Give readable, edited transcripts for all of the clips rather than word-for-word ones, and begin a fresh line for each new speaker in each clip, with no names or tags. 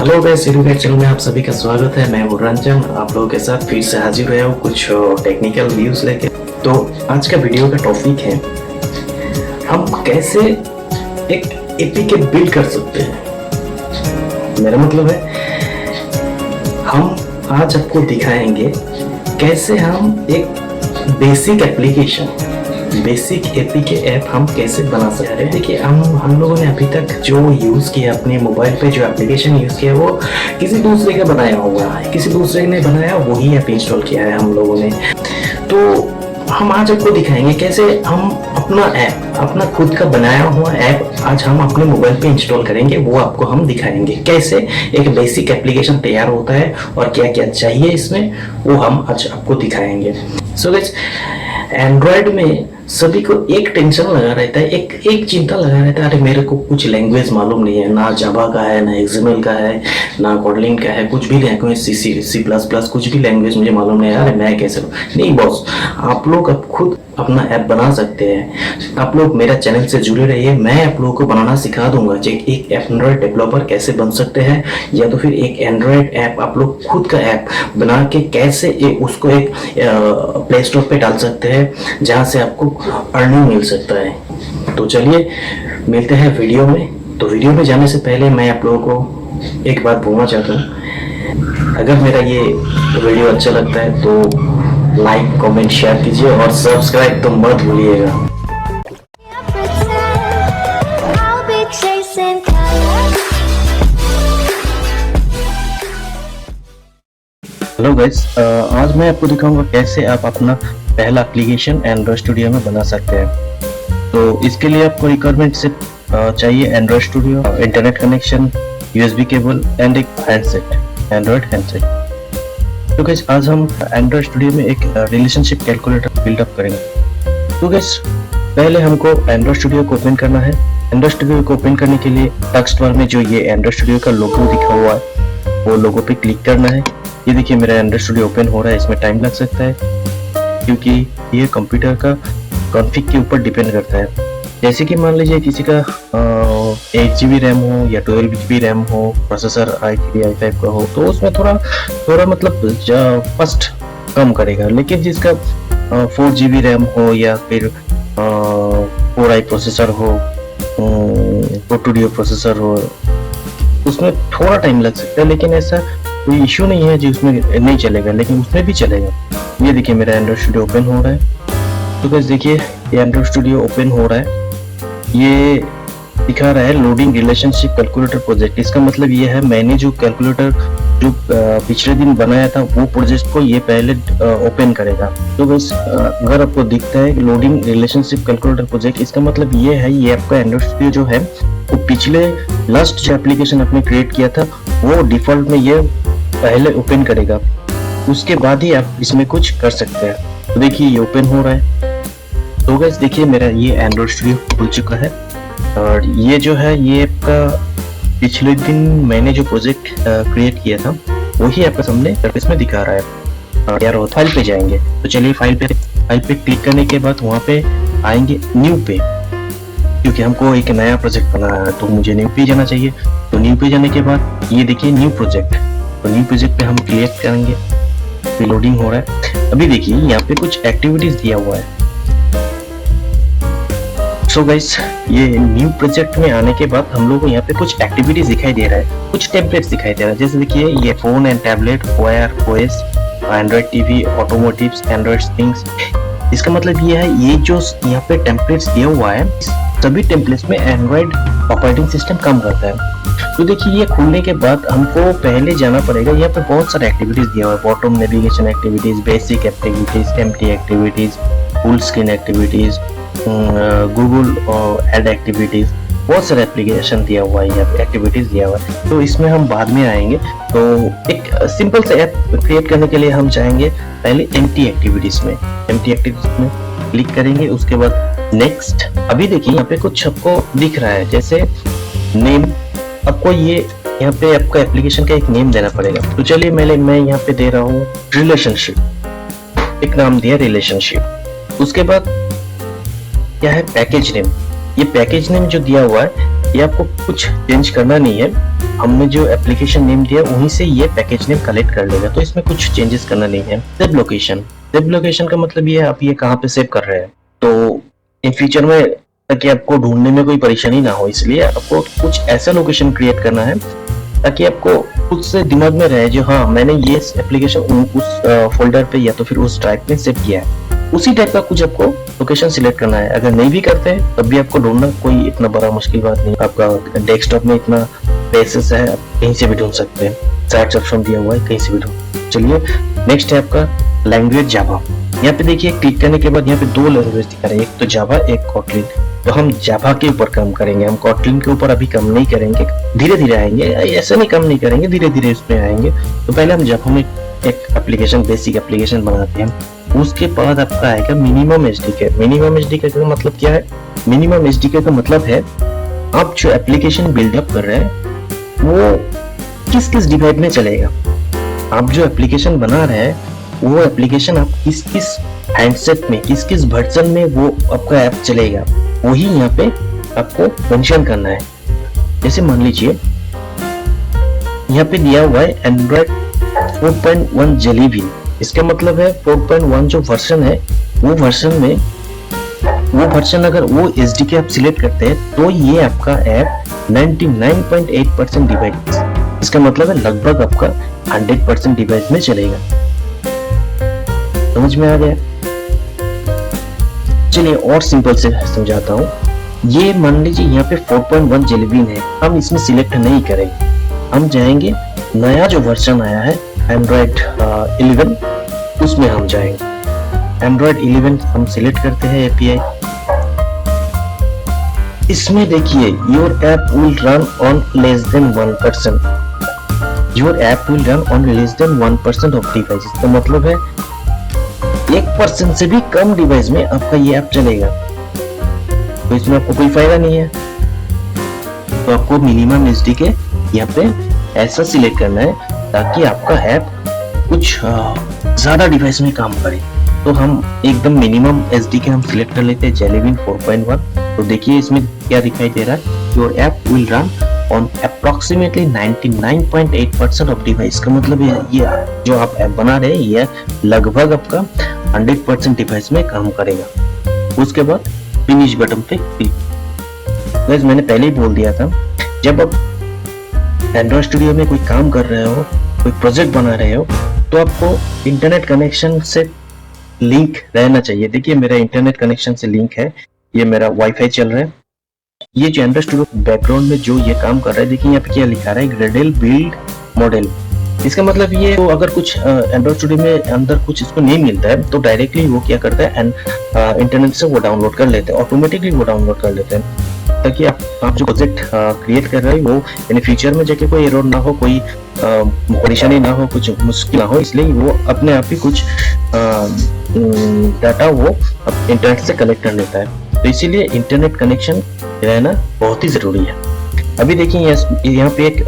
Hello guys, educate channel में आप सभी का स्वागत है। मैं हूं रंजन, आप लोगों के साथ फिर से हाजिर हुआ हूं कुछ टेक्निकल व्यूज लेके। तो आज का वीडियो का टॉपिक है हम कैसे एक एपीके बिल्ड कर सकते हैं। मेरा मतलब है हम आज आपको दिखाएंगे कैसे हम एक basic application, basic APK app हम कैसे बना सकते हैं। देखिए हम लोगों ने अभी तक जो यूज़ किया, अपने मोबाइल पे जो एप्लीकेशन यूज़ किया वो किसी दूसरे का बनाया हुआ है, किसी दूसरे ने बनाया वही ऐप इंस्टॉल किया है हम लोगों ने। तो हम आज आपको दिखाएंगे कैसे हम अपना ऐप, अपना खुद का बनाया हुआ ऐप आज हम अपने मोबाइल पे इंस्टॉल करेंगे। वो आपको हम दिखाएंगे कैसे एक बेसिक एप्लीकेशन तैयार होता है और क्या क्या चाहिए इसमें, वो हम आज आपको दिखाएंगे। सो गाइस, एंड्रॉयड में सभी को एक टेंशन लगा रहता है, एक चिंता लगा रहता है, अरे मेरे को कुछ लैंग्वेज मालूम नहीं है, ना जावा का है, ना एक्सएमएल का है, ना कोटलिन का है, कुछ भी लैंग्वेज सी प्लस प्लस कुछ भी लैंग्वेज मुझे मालूम नहीं है। अरे मैं कैसे नहीं बॉस, आप लोग अब खुद अपना ऐप बना सकते हैं। आप लोग मेरा चैनल से जुड़े रहिए, मैं आप लोगों को बनाना सिखा दूंगा। एक एंड्रॉयड डेवलपर कैसे बन सकते हैं, या तो फिर एक एंड्रॉयड ऐप आप लोग खुद का ऐप बना के कैसे उसको एक प्ले स्टोर पे डाल सकते हैं जहां से आपको अर्निंग मिल सकता है। तो चलिए मिलते हैं वीडियो में। तो वीडियो में जाने से पहले मैं आप लोगों को एक बात बोलना चाहता हूँ, अगर मेरा ये वीडियो अच्छा लगता है तो लाइक कमेंट शेयर कीजिए और सब्सक्राइब तो मत भूलिएगा। हेलो गाइस, आज मैं आपको दिखाऊंगा कैसे आप अपना पहला एप्लीकेशन एंड्रॉयड स्टूडियो में बना सकते हैं। तो इसके लिए आपको रिक्वायरमेंट सिर्फ चाहिए Android studio, internet connection, USB cable and एक हैंडसेट, एंड्रॉयड हैंडसेट। तो गाइस, आज हम एंड्रॉयड स्टूडियो में एक रिलेशनशिप कैलकुलेटर बिल्डअप करेंगे। तो गाइस, पहले हमको एंड्रॉयड स्टूडियो को ओपन करना है। एंड्रॉयड स्टूडियो को ओपन करने के लिए टेक्स्ट बार में जो ये एंड्रॉयड स्टूडियो का लोगो दिखा हुआ है वो लोगो पे क्लिक करना है। ये देखिए मेरा एंड्रॉयड स्टूडियो ओपन हो रहा है। इसमें टाइम लग सकता है क्योंकि ये कंप्यूटर का कॉन्फ़िग के ऊपर डिपेंड करता है। जैसे कि मान लीजिए किसी का 8 GB रैम हो या 12 GB रैम हो, प्रोसेसर i3 i5 का हो, तो उसमें थोड़ा मतलब फर्स्ट कम करेगा। लेकिन जिसका 4 GB रैम हो या फिर 4i प्रोसेसर हो, 4 प्रोसेसर हो, उसमें थोड़ा टाइम लग सकता है। लेकिन ऐसा कोई इश्यू नहीं है जिसमें नहीं चलेगा, लेकिन उसमें भी चलेगा। ये देखिए मेरा एंड्रॉयड स्टूडियो ओपन हो रहा है। तो गाइस देखिए ये एंड्रॉयड स्टूडियो ओपन हो रहा है। ये दिखा रहा है लोडिंग रिलेशनशिप कैलकुलेटर प्रोजेक्ट। इसका मतलब ये है मैंने जो कैलकुलेटर जो पिछले दिन बनाया था वो प्रोजेक्ट को ये पहले ओपन करेगा। तो बस अगर आपको दिखता है लोडिंग रिलेशनशिप कैलकुलेटर प्रोजेक्ट, इसका मतलब ये है ये आपका एंड्रॉयड स्टूडियो जो है वो पिछले लास्ट जो एप्लीकेशन आपने क्रिएट किया था वो डिफॉल्ट में ये पहले ओपन करेगा, उसके बाद ही आप इसमें कुछ कर सकते हैं। तो देखिए ये ओपन हो रहा है। तो गाइस देखिए मेरा ये एंड्रॉयड स्टूडियो खुल चुका है और ये जो है ये आपका पिछले दिन मैंने जो प्रोजेक्ट क्रिएट किया था वही आपका सामने सर्विस में दिखा रहा है। यार वो फाइल पे जाएंगे। तो चलिए फाइल पे क्लिक करने के बाद वहाँ पे आएंगे न्यू पे, क्योंकि हमको एक नया प्रोजेक्ट बनाना है तो मुझे न्यू पे जाना चाहिए। तो न्यू पे जाने के बाद ये देखिए न्यू प्रोजेक्ट, तो न्यू प्रोजेक्ट पे हम क्लिक करेंगे। लोडिंग हो रहा है। अभी देखिए यहाँ पे कुछ एक्टिविटीज दिया हुआ है। सो गाइस, ये न्यू प्रोजेक्ट में आने के बाद हम लोग को यहाँ पे कुछ एक्टिविटीज दिखाई दे रहा है, कुछ टेम्पलेट्स दिखाई दे रहा है। जैसे देखिए ये phone and tablet, wire OS, Android TV, automotives, Android things. इसका मतलब ये है ये जो यहाँ पे टेम्पलेट्स दिया हुआ है सभी टेम्पलेट्स में एंड्रॉइड ऑपरेटिंग सिस्टम काम करता है। तो देखिए ये खुलने के बाद हमको पहले जाना पड़ेगा। यहाँ पे बहुत सारे एक्टिविटीज दिया हुआ है, bottom navigation activities, basic activities, empty activities, full screen activities, Google ad activities, बहुत सारे एप्लीकेशन दिया हुआ है, यहाँ पे एक्टिविटीज दिया हुआ है। तो इसमें हम बाद में आएंगे। तो एक सिंपल से ऐप क्रिएट करने के लिए हम चाहेंगे पहले एम्प्टी एक्टिविटीज में क्लिक करेंगे। उसके बाद नेक्स्ट। अभी देखिए यहाँ पे कुछ आपको दिख रहा है, जैसे नेम। आपको ये यहाँ पे आपका एप्लीकेशन का एक नेम देना पड़ेगा। तो चलिए मैं यहाँ पे दे रहा हूँ रिलेशनशिप, एक नाम दिया रिलेशनशिप। उसके बाद क्या है पैकेज नेम। ये पैकेज नेम जो दिया हुआ है ये आपको कुछ चेंज करना नहीं है, हमने जो एप्लीकेशन नेम दिया वहीं से ये पैकेज नेम कलेक्ट कर लेगा, तो इसमें कुछ चेंजेस करना नहीं है। सेव लोकेशन, सेव लोकेशन का मतलब ये है आप ये कहाँ पे सेव कर रहे हैं, तो इन फ्यूचर में ताकि आपको ढूंढने में कोई परेशानी ना हो, इसलिए आपको कुछ ऐसा लोकेशन क्रिएट करना है ताकि आपको खुद से दिमाग में रहे जो हाँ मैंने ये एप्लीकेशन उस फोल्डर पे या तो फिर उस ड्राइव पे सेव किया है, उसी टाइप का कुछ आपको लोकेशन सिलेक्ट करना है। अगर नहीं भी करते हैं तब भी आपको ढूंढना कोई इतना बड़ा मुश्किल बात नहीं, आपका डेस्कटॉप में इतना स्पेसेस है, आप कहीं से भी ढूंढ सकते हैं, सर्च ऑप्शन दिया हुआ है, कहीं से भी ढूंढ। चलिए नेक्स्ट है आपका लैंग्वेज जावा। यहाँ पे देखिए क्लिक करने के बाद यहाँ पे दो लैंग्वेज दिखा रहे हैं, एक तो जावा एक कॉटलिन। तो हम जावा के ऊपर काम करेंगे, हम कॉटलिन के ऊपर अभी काम नहीं करेंगे, धीरे धीरे आएंगे, ऐसा नहीं काम नहीं करेंगे, धीरे धीरे इसमें आएंगे। तो पहले हम जावा में एक एप्लीकेशन बेसिक एप्लीकेशन बनाते हैं, उसके बाद आपका आएगा मिनिमम एसडीके। मिनिमम एसडीके का मतलब क्या है? मिनिमम एसडीके का मतलब है आप जो एप्लीकेशन बिल्डअप कर रहे हैं वो किस किस डिवाइस में चलेगा। आप जो एप्लीकेशन बना रहे हैं वो एप्लीकेशन आप किस किस हैंडसेट में, किस किस वर्जन में वो आपका ऐप चलेगा, वही यहाँ पे आपको मेंशन करना है। जैसे मान लीजिए यहाँ पे दिया हुआ है एंड्रॉइड 4.1 जेली बीन, इसका मतलब है 4.1 जो वर्जन है वो वर्जन अगर वो एसडीके आप सिलेक्ट करते हैं तो ये आपका ऐप 99.8% डिवाइस, इसका मतलब है लगभग आपका 100% डिवाइस में चलेगा। समझ में आ गया? चलिए और सिंपल से समझाता हूँ। ये मान लीजिए यहाँ पे 4.1 जेली बीन है, हम इसमें सिलेक्ट नहीं करेंगे, हम जाएंगे नया जो वर्जन आया है एंड्रॉइड 11, उसमें हम जाएंगे। एंड्रॉइड 11 हम सिलेक्ट करते हैं एपीआई। इसमें देखिए your app will run on less than 1%। Your app will run on less than 1% of device, इसका मतलब है 1% से भी कम डिवाइस में आपका ये ऐप चलेगा, तो इसमें आपको कोई फायदा नहीं है। तो आपको मिनिमम एसडीके यहाँ पे ऐसा सिलेक्ट करना है ताकि आपका ऐप कुछ ज्यादा डिवाइस में काम करे। तो हम एकदम मिनिमम एसडीके हम सिलेक्ट कर लेते हैं जेली बीन 4.1। तो देखिए इसमें क्या दिखाई दे रहा है, your app will run on approximately 99.8% of device, का मतलब ये जो आप ऐप बना रहे हैं ये लगभग आपका 100% डिवाइस में काम करेगा। उसके बाद फिनिश बटन पे क्लिक। गाइस मैंने पहले ही बोल दिया था, जब आप एंड्रॉइड स्टूडियो में कोई काम कर रहे हो, कोई प्रोजेक्ट बना रहे हो, तो आपको इंटरनेट कनेक्शन से लिंक रहना चाहिए। देखिए मेरा इंटरनेट कनेक्शन से लिंक है, ये मेरा वाईफाई चल रहा है। ये जो एंड्रॉइड स्टूडियो बैकग्राउंड में जो ये काम कर रहा है, देखिए यहाँ पे क्या लिखा रहा है, ग्रेडल बिल्ड मॉडल। इसका मतलब ये तो अगर कुछ एंड्रॉइड स्टूडियो में अंदर कुछ इसको नहीं मिलता है तो डायरेक्टली वो क्या करता है इंटरनेट से वो डाउनलोड कर लेते हैं, ऑटोमेटिकली वो डाउनलोड कर लेते हैं, ताकि आप जो प्रोजेक्ट क्रिएट कर रहे हैं वो यानी फ्यूचर में जाके कोई एरर ना हो, कोई परेशानी ना हो, कुछ मुश्किल ना हो, इसलिए वो अपने आप ही कुछ डाटा वो इंटरनेट से कलेक्ट कर लेता है। तो इसीलिए इंटरनेट कनेक्शन रहना बहुत ही जरूरी है। अभी देखिए यहाँ पे एक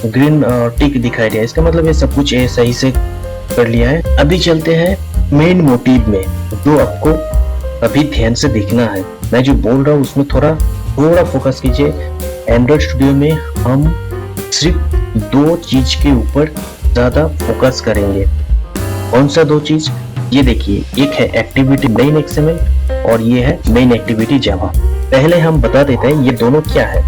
ग्रीन टिक दिखाई दिया, इसका मतलब ये सब कुछ सही से कर लिया है। अभी चलते हैं मेन मोटिव में, जो आपको अभी ध्यान से देखना है। मैं जो बोल रहा हूँ उसमें थोड़ा फोकस कीजिए। एंड्रॉइड स्टूडियो में हम सिर्फ दो चीज के ऊपर ज्यादा फोकस करेंगे। कौन सा दो चीज? ये देखिए, एक है एक्टिविटी मेन एक्सएमएल और ये है मेन एक्टिविटी जावा। पहले हम बता देते हैं ये दोनों क्या है।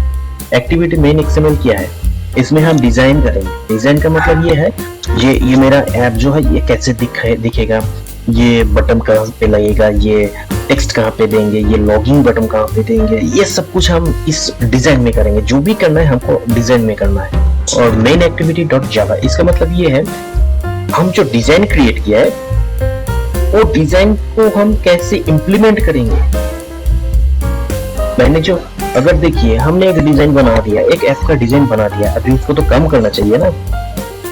एक्टिविटी मेन एक्सएमएल क्या है? इसमें हम डिजाइन करेंगे। डिजाइन का मतलब ये है ये मेरा ऐप जो है ये कैसे दिखेगा, ये बटन कहाँ पे लगेगा, ये टेक्स्ट कहाँ पे देंगे, ये लॉगिंग बटन कहाँ पे देंगे, ये सब कुछ हम इस डिजाइन में करेंगे। जो भी करना है हमको डिजाइन में करना है। और मेन एक्टिविटी डॉट जावा, इसका मतलब ये है हम जो डिजाइन क्रिएट किया है वो डिजाइन को हम कैसे इम्प्लीमेंट करेंगे। मैंने जो अगर देखिए हमने एक डिजाइन बना दिया, एक ऐप का डिजाइन बना दिया, अभी उसको तो काम करना चाहिए ना,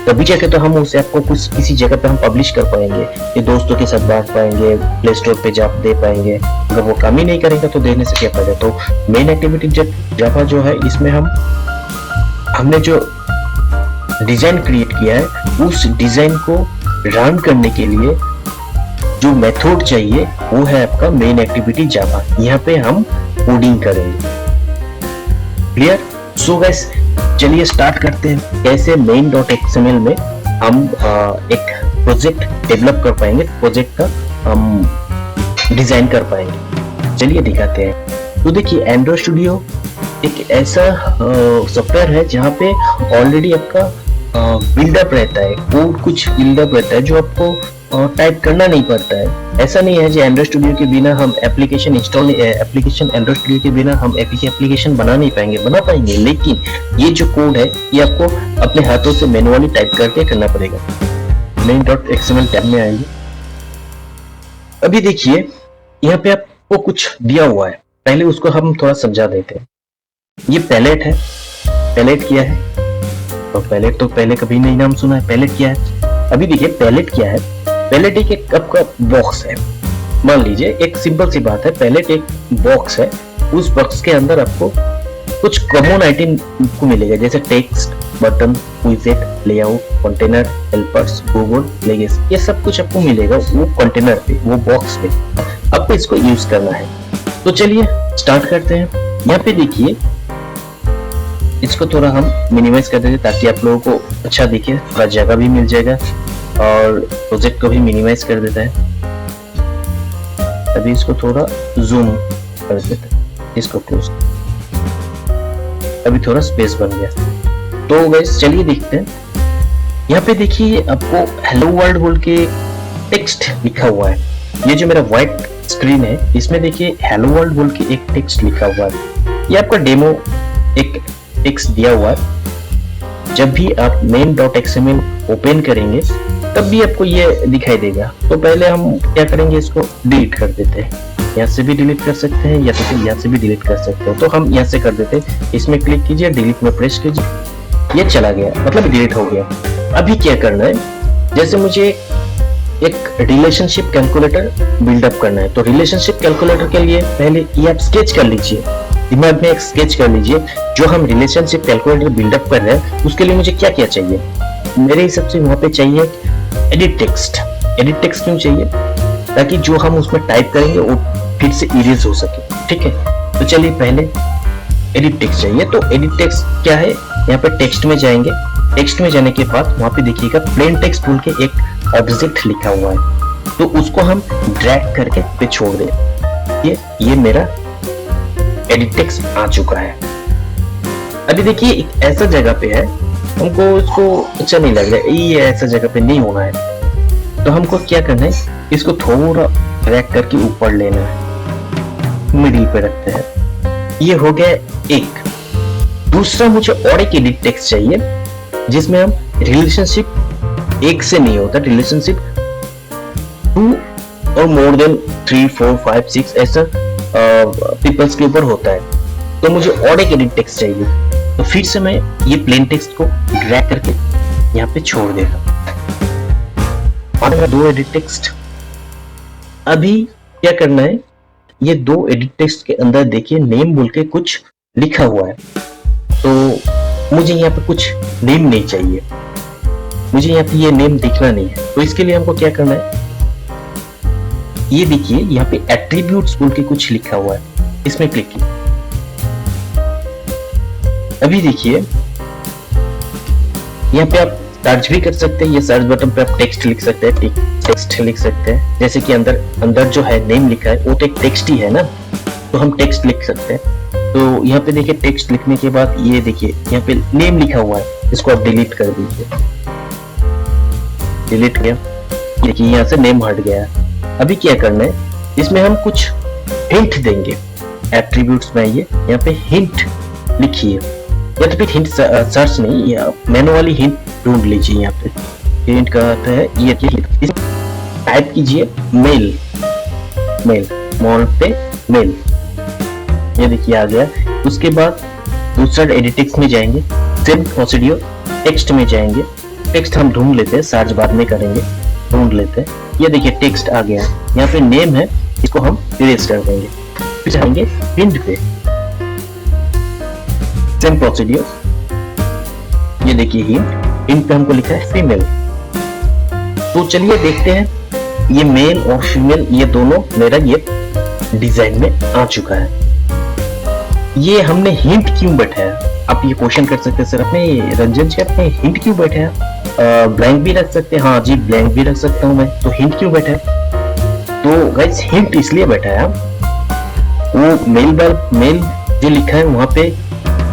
तभी जाके तो हम उस ऐप को कुछ किसी जगह पे हम पब्लिश कर पाएंगे, ये दोस्तों के साथ बांट पाएंगे, प्ले स्टोर पे जा दे पाएंगे। अगर वो काम ही नहीं करेगा तो देने से क्या फायदा। तो मेन एक्टिविटी जावा जो है इसमें हमने जो डिजाइन क्रिएट किया है उस डिजाइन को रन करने के लिए जो मेथड चाहिए वो है आपका मेन एक्टिविटी जावा। यहाँ पे हम कोडिंग करेंगे। क्लियर? सो गाइस चलिए स्टार्ट करते हैं कैसे main.xml में हम एक प्रोजेक्ट डेवलप कर पाएंगे, प्रोजेक्ट का हम डिजाइन कर पाएंगे। चलिए दिखाते हैं। तो देखिए एंड्रॉइड स्टूडियो एक ऐसा सॉफ्टवेयर है जहाँ पे ऑलरेडी आपका बिल्डअप रहता है, कोड कुछ बिल्डअप रहता है जो आपको टाइप करना नहीं पड़ता है। ऐसा नहीं है जो एंड्रॉइड स्टूडियो के बिना हम एप्लीकेशन एंड्रॉइड स्टूडियो के बिना हम एप्लीकेशन बना नहीं पाएंगे, बना पाएंगे, लेकिन ये जो कोड है ये आपको अपने हाथों से मैनुअली टाइप करके करना पड़ेगा। main.xml टैब में आइए। अभी देखिए यहाँ पे आपको कुछ दिया हुआ है, पहले उसको हम थोड़ा समझा देते हैं। ये पैलेट है। पैलेट क्या है? तो पैलेट तो पहले कभी नहीं नाम सुना है। पैलेट क्या है? अभी देखिए पैलेट क्या है। पैलेट एक कप का बॉक्स है। मान लीजिए एक सिंपल सी बात है, पैलेट एक बॉक्स है, उस बॉक्स के अंदर आपको कुछ कॉमन आइटम को मिलेगा जैसे टेक्स्ट, बटन, विजेट, layout, container, helpers, Google, legacy, ये सब कुछ आपको मिलेगा वो कंटेनर पे, वो बॉक्स पे। आपको इसको यूज करना है। तो चलिए स्टार्ट करते हैं। यहाँ पे देखिए इसको थोड़ा हम मिनिमाइज कर देंगे ताकि आप लोगों को अच्छा दिखे, थोड़ा जगह भी मिल जाएगा और प्रोजेक्ट को भी मिनिमाइज कर देता है। अभी इसको थोड़ा जूम कर देते हैं, इसको क्लोज। अभी थोड़ा स्पेस बन गया। तो गाइस चलिए देखते हैं। यहाँ पे देखिए आपको हेलो वर्ल्ड बोल के टेक्स्ट लिखा हुआ है। ये जो मेरा व्हाइट स्क्रीन है इसमें देखिए हेलो वर्ल्ड बोल के एक टेक्स्ट लिखा हुआ है। ये आपका डेमो एक टेक्स्ट दिया हुआ है। जब भी आप main.xml ओपन करेंगे तब भी आपको ये दिखाई देगा। तो पहले हम क्या करेंगे, इसको डिलीट कर देते हैं। यहाँ से भी डिलीट कर सकते हैं या तो फिर यहाँ से भी डिलीट कर सकते हैं। तो हम यहाँ से कर देते हैं, इसमें क्लिक कीजिए, डिलीट में प्रेस कीजिए, ये चला गया, मतलब डिलीट हो गया। अभी क्या करना है, जैसे मुझे एक रिलेशनशिप कैलकुलेटर बिल्डअप करना है। तो रिलेशनशिप कैलकुलेटर के लिए पहले ये आप स्केच कर लीजिए, दिमाग में एक स्केच कर लीजिए। जो हम रिलेशनशिप कैलकुलेटर बिल्डअप कर रहे हैं उसके लिए मुझे क्या क्या चाहिए। मेरे हिसाब से वहां पे चाहिए एडिट टेक्स्ट। एडिट टेक्स्ट क्यों चाहिए? ताकि जो हम उसमें टाइप करेंगे वो फिर से इरेज हो सके। ठीक है, तो चलिए पहले एडिट टेक्स्ट चाहिए। तो एडिट टेक्स्ट क्या है, यहाँ पे टेक्स्ट में जाएंगे। टेक्स्ट में जाने के बाद वहां पे देखिएगा प्लेन टेक्स्ट बोल के एक ऑब्जेक्ट लिखा हुआ है, तो उसको हम ड्रैग करके पे छोड़ दें। ये मेरा एडिट टेक्स्ट आ चुका है। अभी देखिए एक ऐसा जगह पे है, हमको इसको अच्छा नहीं लग रहा है, ये ऐसा जगह पे नहीं होना है। तो हमको क्या करना है, इसको थोड़ा ड्रैग करके ऊपर लेना है, मिडिल पे रखते हैं। ये हो गया एक। दूसरा मुझे और एक एडिट टेक्स्ट चाहिए जिसमें हम रिलेशनशिप एक से नहीं होता, रिलेशनशिप 2 और मोर देन 3, 4, 5, 6 ऐसा पीपल्स के ऊपर होता है। तो मुझे और एक एडिट टेक्स्ट चाहिए। तो फिर से मैं ये प्लेन टेक्स्ट को ड्रैग करके यहाँ पे छोड़ देगा और मेरा 2 एडिट टेक्स्ट। अभी क्या करना है, ये 2 एडिट टेक्स्ट के अंदर देखिए नेम बोल के कुछ लिखा हुआ है। तो मुझे यहाँ पे कुछ नेम नहीं चाहिए, मुझे यहाँ पे ये नेम दिखना नहीं है। तो इसके लिए हमको क्या करना है, ये देखिए यहाँ पे एट्रीब्यूट्स बोल के कुछ लिखा हुआ है, इसमें क्लिक कीजिए। अभी देखिए यहाँ पे आप सर्च भी कर सकते हैं। ये सर्च बटन पे आप टेक्स्ट लिख सकते हैं, टेक्स्ट लिख सकते हैं। जैसे कि अंदर जो है नेम लिखा है वो तो एक टेक्स्ट ही है ना, तो हम टेक्स्ट लिख सकते हैं। तो यहाँ पे देखिए टेक्स्ट लिखने के बाद ये देखिए यहाँ पे नेम लिखा हुआ है, इसको आप डिलीट कर दीजिए। डिलीट किया, देखिए यहाँ से नेम हट गया। अभी क्या करना है, इसमें हम कुछ हिंट देंगे। एट्रीब्यूट्स में आइए, यहाँ पे हिंट लिखिए, या तो फिर हिंट सर्च नहीं, या मैनुअली हिंट ढूंढ लीजिए। यहाँ पे हिंट का अर्थ है ये टाइप कीजिए मेल, मेल मॉल पे मेल, ये देखिए आ गया। उसके बाद दूसरा एडिट टेक्स्ट में जाएंगे, सेम प्रोसीड्यूर, टेक्स्ट में जाएंगे। टेक्स्ट हम ढूंढ लेते हैं, सर्च बाद में करेंगे, ढूंढ लेते हैं। ये देखिए टेक्स्ट आ गया, यहाँ पे नेम है, इसको हम इरेज कर देंगे। फिर जाएंगे हिंट पे, सेम प्रोसीड्यूर, ये देखिए हिंट पे हमको लिखा है फीमेल। तो चलिए देखते हैं, ये मेल और फीमेल ये दोनों मेरा ये डिजाइन में आ चुका है। ये हमने हिंट क्यों बैठाया? आप ये क्वेश्चन कर सकते हैं सर, अपने रंजन जी आपने हिंट क्यों बैठाया? ब्लैंक भी रख सकते हैं, हाँ जी ब्लैंक भी रख सकता हूँ मैं, तो हिंट क्यों बैठा है? तो गाइस हिंट इसलिए बैठाया, वो मेल जो लिखा है वहां पे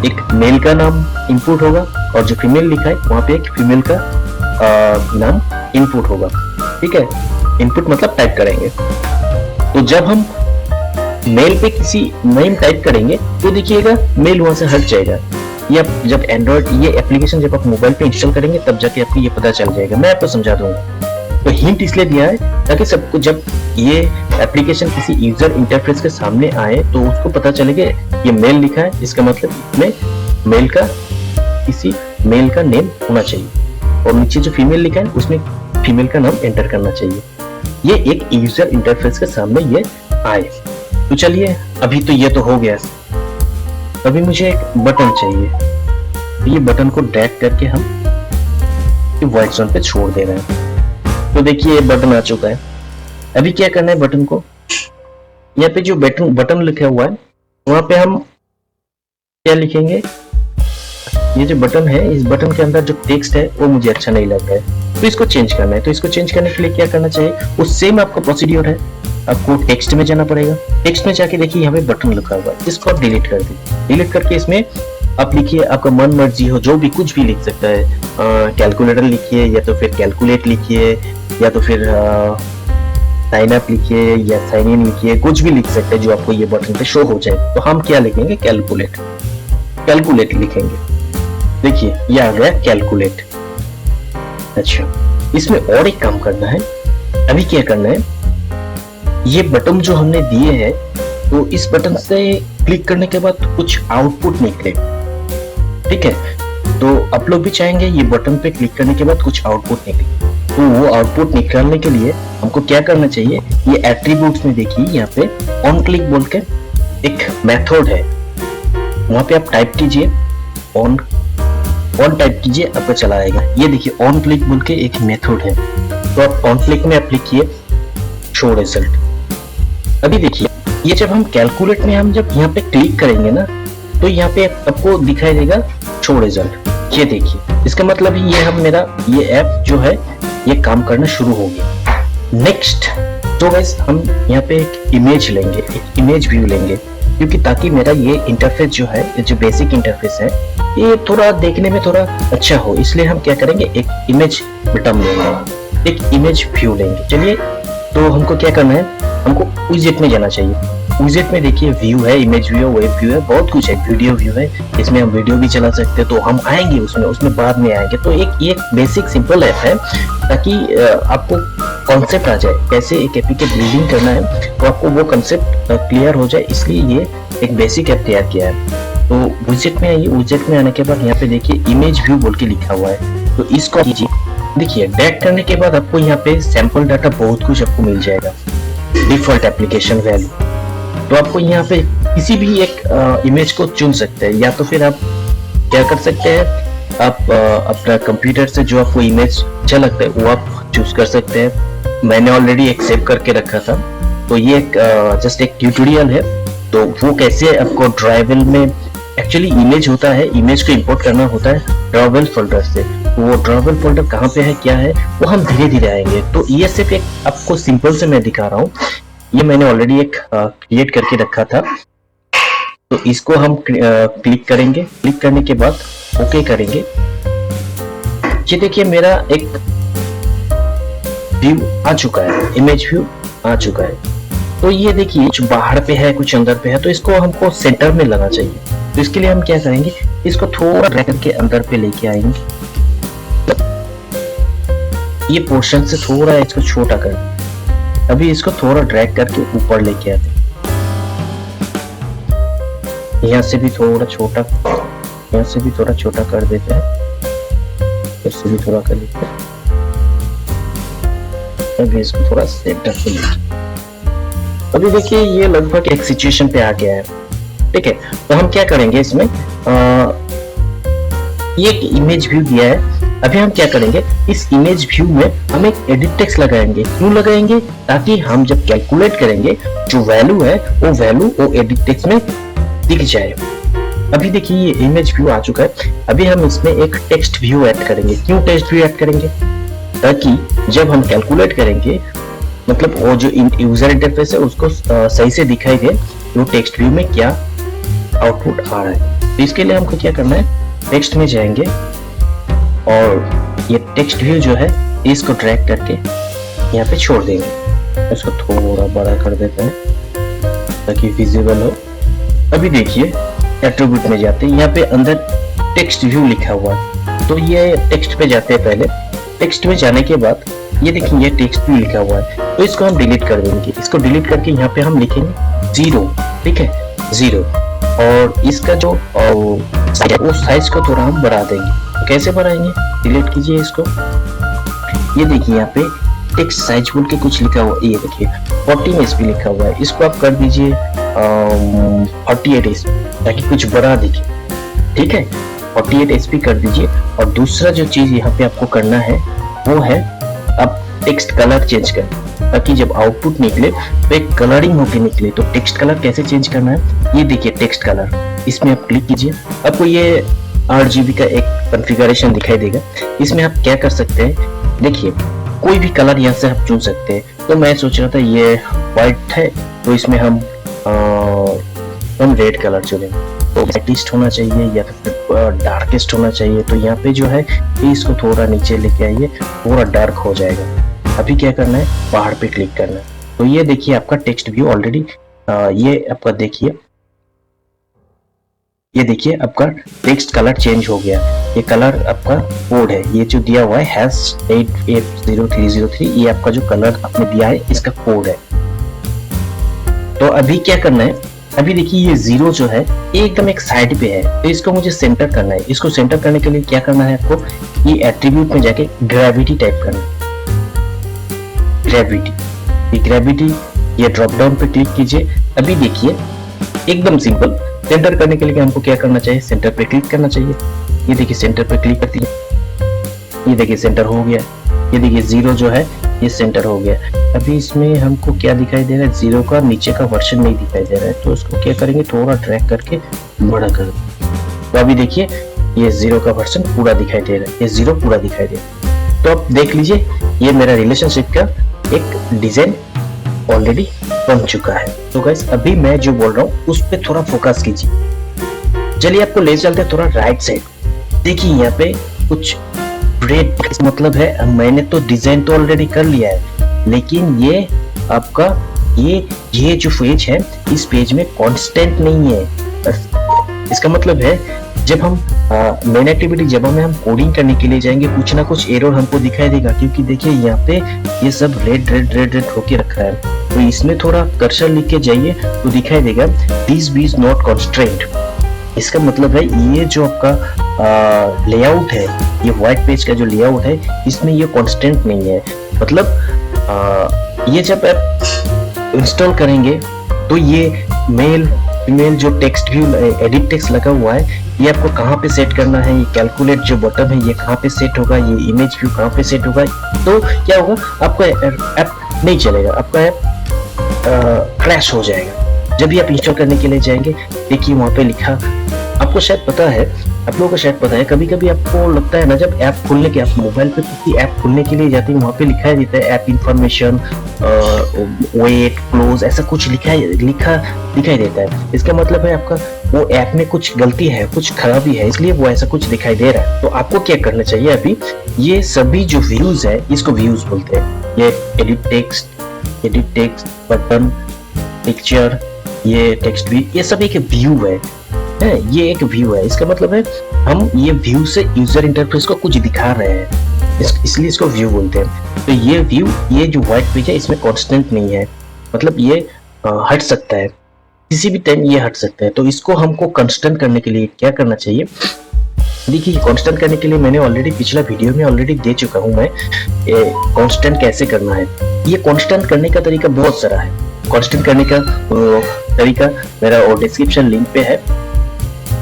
एक मेल का नाम इनपुट होगा, और जो फीमेल लिखा है वहां पे एक फीमेल का नाम इनपुट होगा, ठीक है। इनपुट मतलब टाइप करेंगे, तो जब हम मेल पे किसी नेम टाइप करेंगे तो देखिएगा मेल वहां से हट जाएगा। ये जब एंड्रॉइड ये एप्लीकेशन जब आप मोबाइल पे इंस्टॉल करेंगे तब जाके आपको ये पता चल जाएगा। मैं आपको समझा दूंगा। तो हिंट इसलिए दिया है ताकि सबको जब ये एप्लीकेशन किसी यूजर इंटरफेस के सामने आए तो उसको पता चलेगा ये मेल लिखा है, इसका मतलब इसमें मेल का किसी मेल का नेम होना चाहिए, और नीचे जो फीमेल लिखा है उसमें फीमेल का नाम एंटर करना चाहिए। ये एक यूजर इंटरफेस के सामने ये आए। तो चलिए अभी तो ये तो हो गया, अभी मुझे एक बटन चाहिए। तो ये बटन को ड्रैग करके हम व्हाइट जोन पे छोड़ दे रहे हैं। तो देखिए ये बटन आ चुका है। अभी क्या करना है, बटन को यहाँ पे जो बटन लिखा हुआ है वहां पे हम क्या लिखेंगे, ये जो बटन है इस बटन के अंदर जो टेक्स्ट है वो मुझे अच्छा नहीं लग रहा है, तो इसको चेंज करना है। तो इसको चेंज करने के लिए क्या करना चाहिए, वो सेम आपका प्रोसीड्यूर है, आपको टेक्स्ट में जाना पड़ेगा। टेक्स्ट में जाके देखिए यहाँ पे बटन लिखा हुआ है, इसको आप डिलीट कर दीजिए। डिलीट करके इसमें आप लिखिए आपका मन मर्जी हो, जो भी कुछ भी लिख सकता है। कैलकुलेटर लिखिए, या तो फिर कैलकुलेट लिखिए, या तो फिर साइन अप लिखिए, या साइन इन लिखिए, कुछ भी लिख सकते हैं जो आपको ये बटन पे शो हो जाए। तो हम क्या लिखेंगे, कैलकुलेट लिखेंगे। देखिए ये आ गया कैलकुलेट। अच्छा, इसमें और एक काम करना है। अभी क्या करना है, ये बटन जो हमने दिए हैं तो इस बटन से क्लिक करने के बाद कुछ आउटपुट निकले, ठीक है। तो आप लोग भी चाहेंगे ये बटन पे क्लिक करने के बाद कुछ आउटपुट निकले, तो वो आउटपुट निकालने के लिए हमको क्या करना चाहिए, ये एट्रीब्यूट्स में देखिए यहाँ पे ऑन क्लिक बोल के एक मेथड है, वहां पे आप टाइप कीजिए ऑन टाइप कीजिए, आपको चला आएगा। ये देखिए ऑन क्लिक बोल के एक मेथड है, तो आप ऑन क्लिक में आप लिखिए शो रिजल्ट। अभी देखिए ये जब हम कैलकुलेट में हम जब यहाँ पे क्लिक करेंगे ना, तो यहाँ पे आपको दिखाई देगा शो रिजल्ट। ये देखिए इसका मतलब ये हम मेरा ये ऐप जो है ये काम करना शुरू हो गया। नेक्स्ट तो गाइस हम यहाँ पे एक इमेज लेंगे, एक इमेज व्यू लेंगे, क्योंकि ताकि मेरा ये इंटरफेस जो है, जो बेसिक इंटरफेस है, ये थोड़ा देखने में थोड़ा अच्छा हो, इसलिए हम क्या करेंगे, एक इमेज बटन लेंगे, एक इमेज व्यू लेंगे। चलिए तो हमको क्या करना है, हमको विजेट में जाना चाहिए। विजेट में देखिए व्यू है, इमेज व्यू है, वेब व्यू है, बहुत कुछ है, वीडियो व्यू है, इसमें हम वीडियो भी चला सकते हैं। तो हम आएंगे उसमें बाद में आएंगे। तो एक बेसिक सिंपल ऐप है, ताकि आपको कॉन्सेप्ट आ जाए कैसे एक ऐप की बिल्डिंग करना है, तो आपको वो कॉन्सेप्ट क्लियर हो जाए, इसलिए ये एक बेसिक ऐप तैयार किया है। तो विजेट में आइए, विजेट में आने के बाद यहाँ पे देखिए इमेज व्यू बोल के लिखा हुआ है, तो इसको कीजिए। देखिए ड्रैग करने के बाद आपको यहाँ पे सैंपल डाटा बहुत कुछ आपको मिल जाएगा, डिफॉल्ट एप्लीकेशन वैल्यू। तो आपको यहाँ पे किसी भी एक इमेज को चुन सकते हैं, या तो फिर आप क्या कर सकते हैं, आप अपना कंप्यूटर से जो आपको इमेज अच्छा लगता है वो आप चूज कर सकते हैं। मैंने ऑलरेडी एक सेव करके रखा था, तो ये एक जस्ट एक ट्यूटोरियल है। तो वो कैसे आपको ड्राइवल में एक्चुअली इमेज होता है, इमेज को इंपोर्ट करना होता है ड्राइवल फोल्डर से। तो वो ड्राइवल फोल्डर कहाँ पे है, क्या है, वो हम धीरे धीरे आएंगे। तो ये सिर्फ एक आपको सिंपल से मैं दिखा रहा हूँ, ये मैंने ऑलरेडी एक क्रिएट करके रखा था। तो इसको हम क्लिक करेंगे, क्लिक करने के बाद ओके करेंगे। ये देखिए मेरा एक व्यू आ चुका है, इमेज व्यू आ चुका है। तो ये देखिए कुछ बाहर पे है, कुछ अंदर पे है, तो इसको हमको सेंटर में लाना चाहिए। तो इसके लिए हम क्या करेंगे, इसको थोड़ा ड्रैग करके अंदर पे लेके आएंगे, ये पोर्शन से थोड़ा इसको छोटा कर, अभी इसको थोड़ा ड्रैग करके ऊपर लेके आते, यहाँ से भी थोड़ा छोटा, यहाँ से भी थोड़ा छोटा कर देते हैं, इससे भी थोड़ा कर लेते हैं। अभी इसको थोड़ा सेंटर पे लेके, अभी देखिए ये लगभग एक सिचुएशन पे आ गया है, ठीक है। तो हम क्या करेंगे, इसमें ये एक इमेज व्यू दिया है। अभी हम क्या करेंगे, इस इमेज व्यू में हम एक एडिट टेक्स्ट लगाएंगे। क्यों लगाएंगे, ताकि हम जब कैलकुलेट करेंगे जो वैल्यू है वो वैल्यू वो एडिट टेक्स्ट में दिख जाए। अभी देखिए ये इमेज व्यू आ चुका है। अभी हम इसमें एक टेक्स्ट व्यू ऐड करेंगे। क्यों टेक्स्ट व्यू ऐड करेंगे? ताकि जब हम कैलकुलेट करेंगे, मतलब वो जो यूजर इंटरफेस है उसको सही से दिखाई दे वो टेक्स्ट व्यू में क्या आउटपुट आ रहा है। तो इसके लिए हमको क्या करना है, टेक्स्ट में जाएंगे और ये टेक्स्ट व्यू जो है इसको ड्रैग करके यहाँ पे छोड़ देंगे। इसको थोड़ा बड़ा कर देते हैं ताकि विजिबल हो। अभी देखिए एट्रीब्यूट में जाते हैं, यहाँ पे अंदर टेक्स्ट व्यू लिखा हुआ है, तो ये टेक्स्ट पे जाते हैं। पहले टेक्स्ट में जाने के बाद ये देखिए ये टेक्स्ट व्यू लिखा हुआ है, तो इसको हम डिलीट कर देंगे। इसको डिलीट करके यहाँ पे हम लिखेंगे 0, ठीक है 0, और इसका जो वो साइज को थोड़ा हम बढ़ा देंगे। तो कैसे बढ़ाएंगे, डिलीट कीजिए इसको। ये देखिए यहाँ पे टेक्स्ट साइज बोल के कुछ लिखा हुआ है, ये देखिए 14 SB लिखा हुआ है, इसको आप कर दीजिए 48 SB ताकि कुछ बड़ा दिखे, ठीक है 48 SB कर दीजिए। और दूसरा जो चीज यहाँ पे आपको करना है वो है अब टेक्स्ट कलर चेंज करना, ताकि जब आउटपुट निकले तो एक कलरिंग होके निकले। तो टेक्स्ट कलर कैसे चेंज करना है, ये देखिए टेक्स्ट कलर, इसमें आप क्लिक कीजिए। आपको ये 8GB का एक कॉन्फ़िगरेशन दिखाई देगा। इसमें आप क्या कर सकते हैं, देखिए कोई भी कलर यहाँ से आप चुन सकते हैं। तो मैं सोच रहा था ये व्हाइट है तो इसमें हम रेड कलर चुनेंगे। तो लाइटेस्ट होना चाहिए या फिर डार्केस्ट होना चाहिए। तो यहाँ पे जो है इसको थोड़ा नीचे लेके आइए, थोड़ा डार्क हो जाएगा। अभी क्या करना है, पहाड़ पे क्लिक करना है। तो ये देखिए आपका टेक्स्ट व्यू ऑलरेडी ये आपका देखिए, ये देखिए आपका टेक्स्ट कलर चेंज हो गया। ये कलर आपका कोड है, ये जो दिया हुआ है #880303, ये आपका जो कलर आपने दिया है इसका कोड है। तो अभी क्या करना है, अभी देखिए ये 0 जो है एकदम एक साइड पे है, तो इसको मुझे सेंटर करना है। इसको सेंटर करने के लिए क्या करना है आपको, ये एट्रीब्यूट में जाके ग्रेविटी टाइप करना है। ग्रेविटी ये ड्रॉप डाउन पे क्लिक कीजिए। अभी देखिए एकदम सिंपल, सेंटर करने के लिए हमको क्या करना चाहिए, सेंटर पे क्लिक करना चाहिए। ये देखिए सेंटर पे क्लिक करती है, ये देखिए सेंटर हो गया। ये देखिए 0 जो है ये सेंटर हो गया। अभी इसमें हमको क्या दिखाई दे रहा है, 0 का नीचे का वर्जन नहीं दिखाई दे रहा है, तो इसको क्या करेंगे, थोड़ा ड्रैग करके बड़ा कर। तो अभी देखिए ये 0 का वर्जन पूरा दिखाई दे रहा है, ये 0 पूरा दिखाई दे रहा है। तो आप देख लीजिए ये मेरा रिलेशनशिप का एक डिजाइन ऑलरेडी बन चुका है। तो गाइस अभी मैं जो बोल रहा हूँ उस पे थोड़ा फोकस कीजिए। चलिए आपको ले चलते हैं थोड़ा राइट साइड। देखिए यहाँ पे कुछ रेड, मतलब है मैंने तो डिजाइन तो ऑलरेडी कर लिया है, लेकिन ये आपका ये जो पेज है इस पेज में कांस्टेंट नहीं है। इसका मतलब है जब हम मेन एक्टिविटी जब हम कोडिंग करने के लिए जाएंगे कुछ ना कुछ एरर हमको दिखाई देगा, क्योंकि देखिए यहाँ पे ये सब रेड होके रखा है। तो इसमें थोड़ा कर्सर लिख के जाइए तो दिखाई देगा this B is not constraint. इसका मतलब है ये जो आपका लेआउट है, ये व्हाइट पेज का जो लेआउट है इसमें ये कांस्टेंट नहीं है। मतलब ये जब आप इंस्टॉल करेंगे तो ये मेल फीमेल जो टेक्स्ट व्यू एडिट टेक्स्ट लगा हुआ है ये आपको कहाँ पे सेट करना है, ये कैलकुलेट जो बटन है ये कहाँ पे सेट होगा, ये इमेज व्यू कहाँ पे सेट होगा। तो क्या होगा, आपका ऐप नहीं चलेगा, आपका ऐप क्रैश हो जाएगा। जब भी आप इंस्टॉल करने के लिए जाएंगे देखिए वहाँ पे लिखा, आपको शायद पता है, आप लोगों को शायद पता है, कभी कभी आपको लगता है ना जब ऐप खोलने के, आप मोबाइल पे किसी ऐप खोलने के लिए जाते हैं वहाँ पे लिखा देता है ऐप इंफॉर्मेशन वेट क्लोज, ऐसा कुछ दिखाई देता है। इसका मतलब है आपका वो ऐप में कुछ गलती है, कुछ खराबी है, इसलिए वो ऐसा कुछ दिखाई दे रहा है। तो आपको क्या करना चाहिए, अभी ये सभी जो व्यूज है इसको व्यूज बोलते हैं। ये एडिट टेक्स्ट बटन पिक्चर ये टेक्स्ट व्यू ये सब एक व्यू है, ये एक व्यू है। इसका मतलब है हम ये व्यू से यूजर इंटरफेस को कुछ दिखा रहे हैं, इसलिए इसको व्यू बोलते हैं। तो ये व्यू, ये जो व्हाइट पेज है इसमें कांस्टेंट नहीं है, मतलब ये हट सकता है, किसी भी टाइम ये हट सकता है। तो इसको हमको कांस्टेंट करने के लिए क्या करना चाहिए, देखिए कांस्टेंट करने के लिए मैंने ऑलरेडी पिछला वीडियो में ऑलरेडी दे चुका हूं मैं, कांस्टेंट कैसे करना है। ये कांस्टेंट करने का तरीका बहुत सारा है। कांस्टेंट करने का तरीका मेरा और डिस्क्रिप्शन लिंक पे है,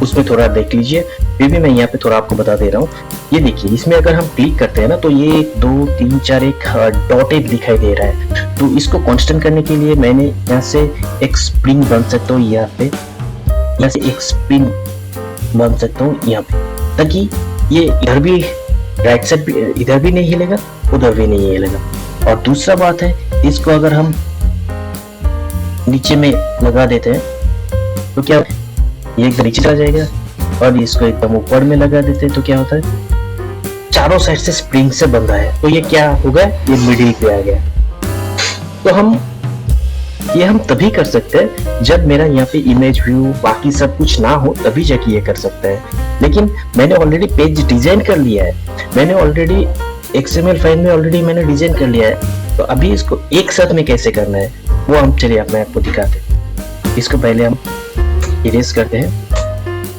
उसमें थोड़ा देख लीजिए। फिर भी मैं यहाँ पे थोड़ा आपको बता दे रहा हूँ। ये देखिए इसमें अगर हम क्लिक करते हैं ना तो ये 1 2 3 4 एक डॉटेड दिखाई दे रहा है। तो इसको कांस्टेंट करने के लिए मैंने यहाँ से एक स्प्रिंग बन सकता हूँ यहाँ पे, यहाँ से एक स्पिन बांध सकता हूँ यहाँ पे, ताकि ये इधर भी राइट साइड भी इधर भी नहीं हिलेगा, उधर भी नहीं हिलेगा। और दूसरा बात है, इसको अगर हम नीचे में लगा देते हैं तो क्या ये एकदम नीचे चला जाएगा, और इसको एकदम ऊपर में लगा देते हैं तो क्या होता है, चारों साइड से स्प्रिंग से बंधा है, तो ये क्या होगा, ये मिडिल पे आ गया। तो हम तभी कर सकते हैं जब मेरा यहाँ पे इमेज व्यू बाकी सब कुछ ना हो, तभी जाके ये कर सकते हैं। लेकिन मैंने ऑलरेडी पेज डिजाइन कर लिया है, मैंने ऑलरेडी XML फाइल में ऑलरेडी मैंने डिजाइन कर लिया है, तो अभी इसको एक साथ में कैसे करना है वो हम चलिए मैं आपको दिखाते हैं। इसको पहले हम इरेज करते हैं।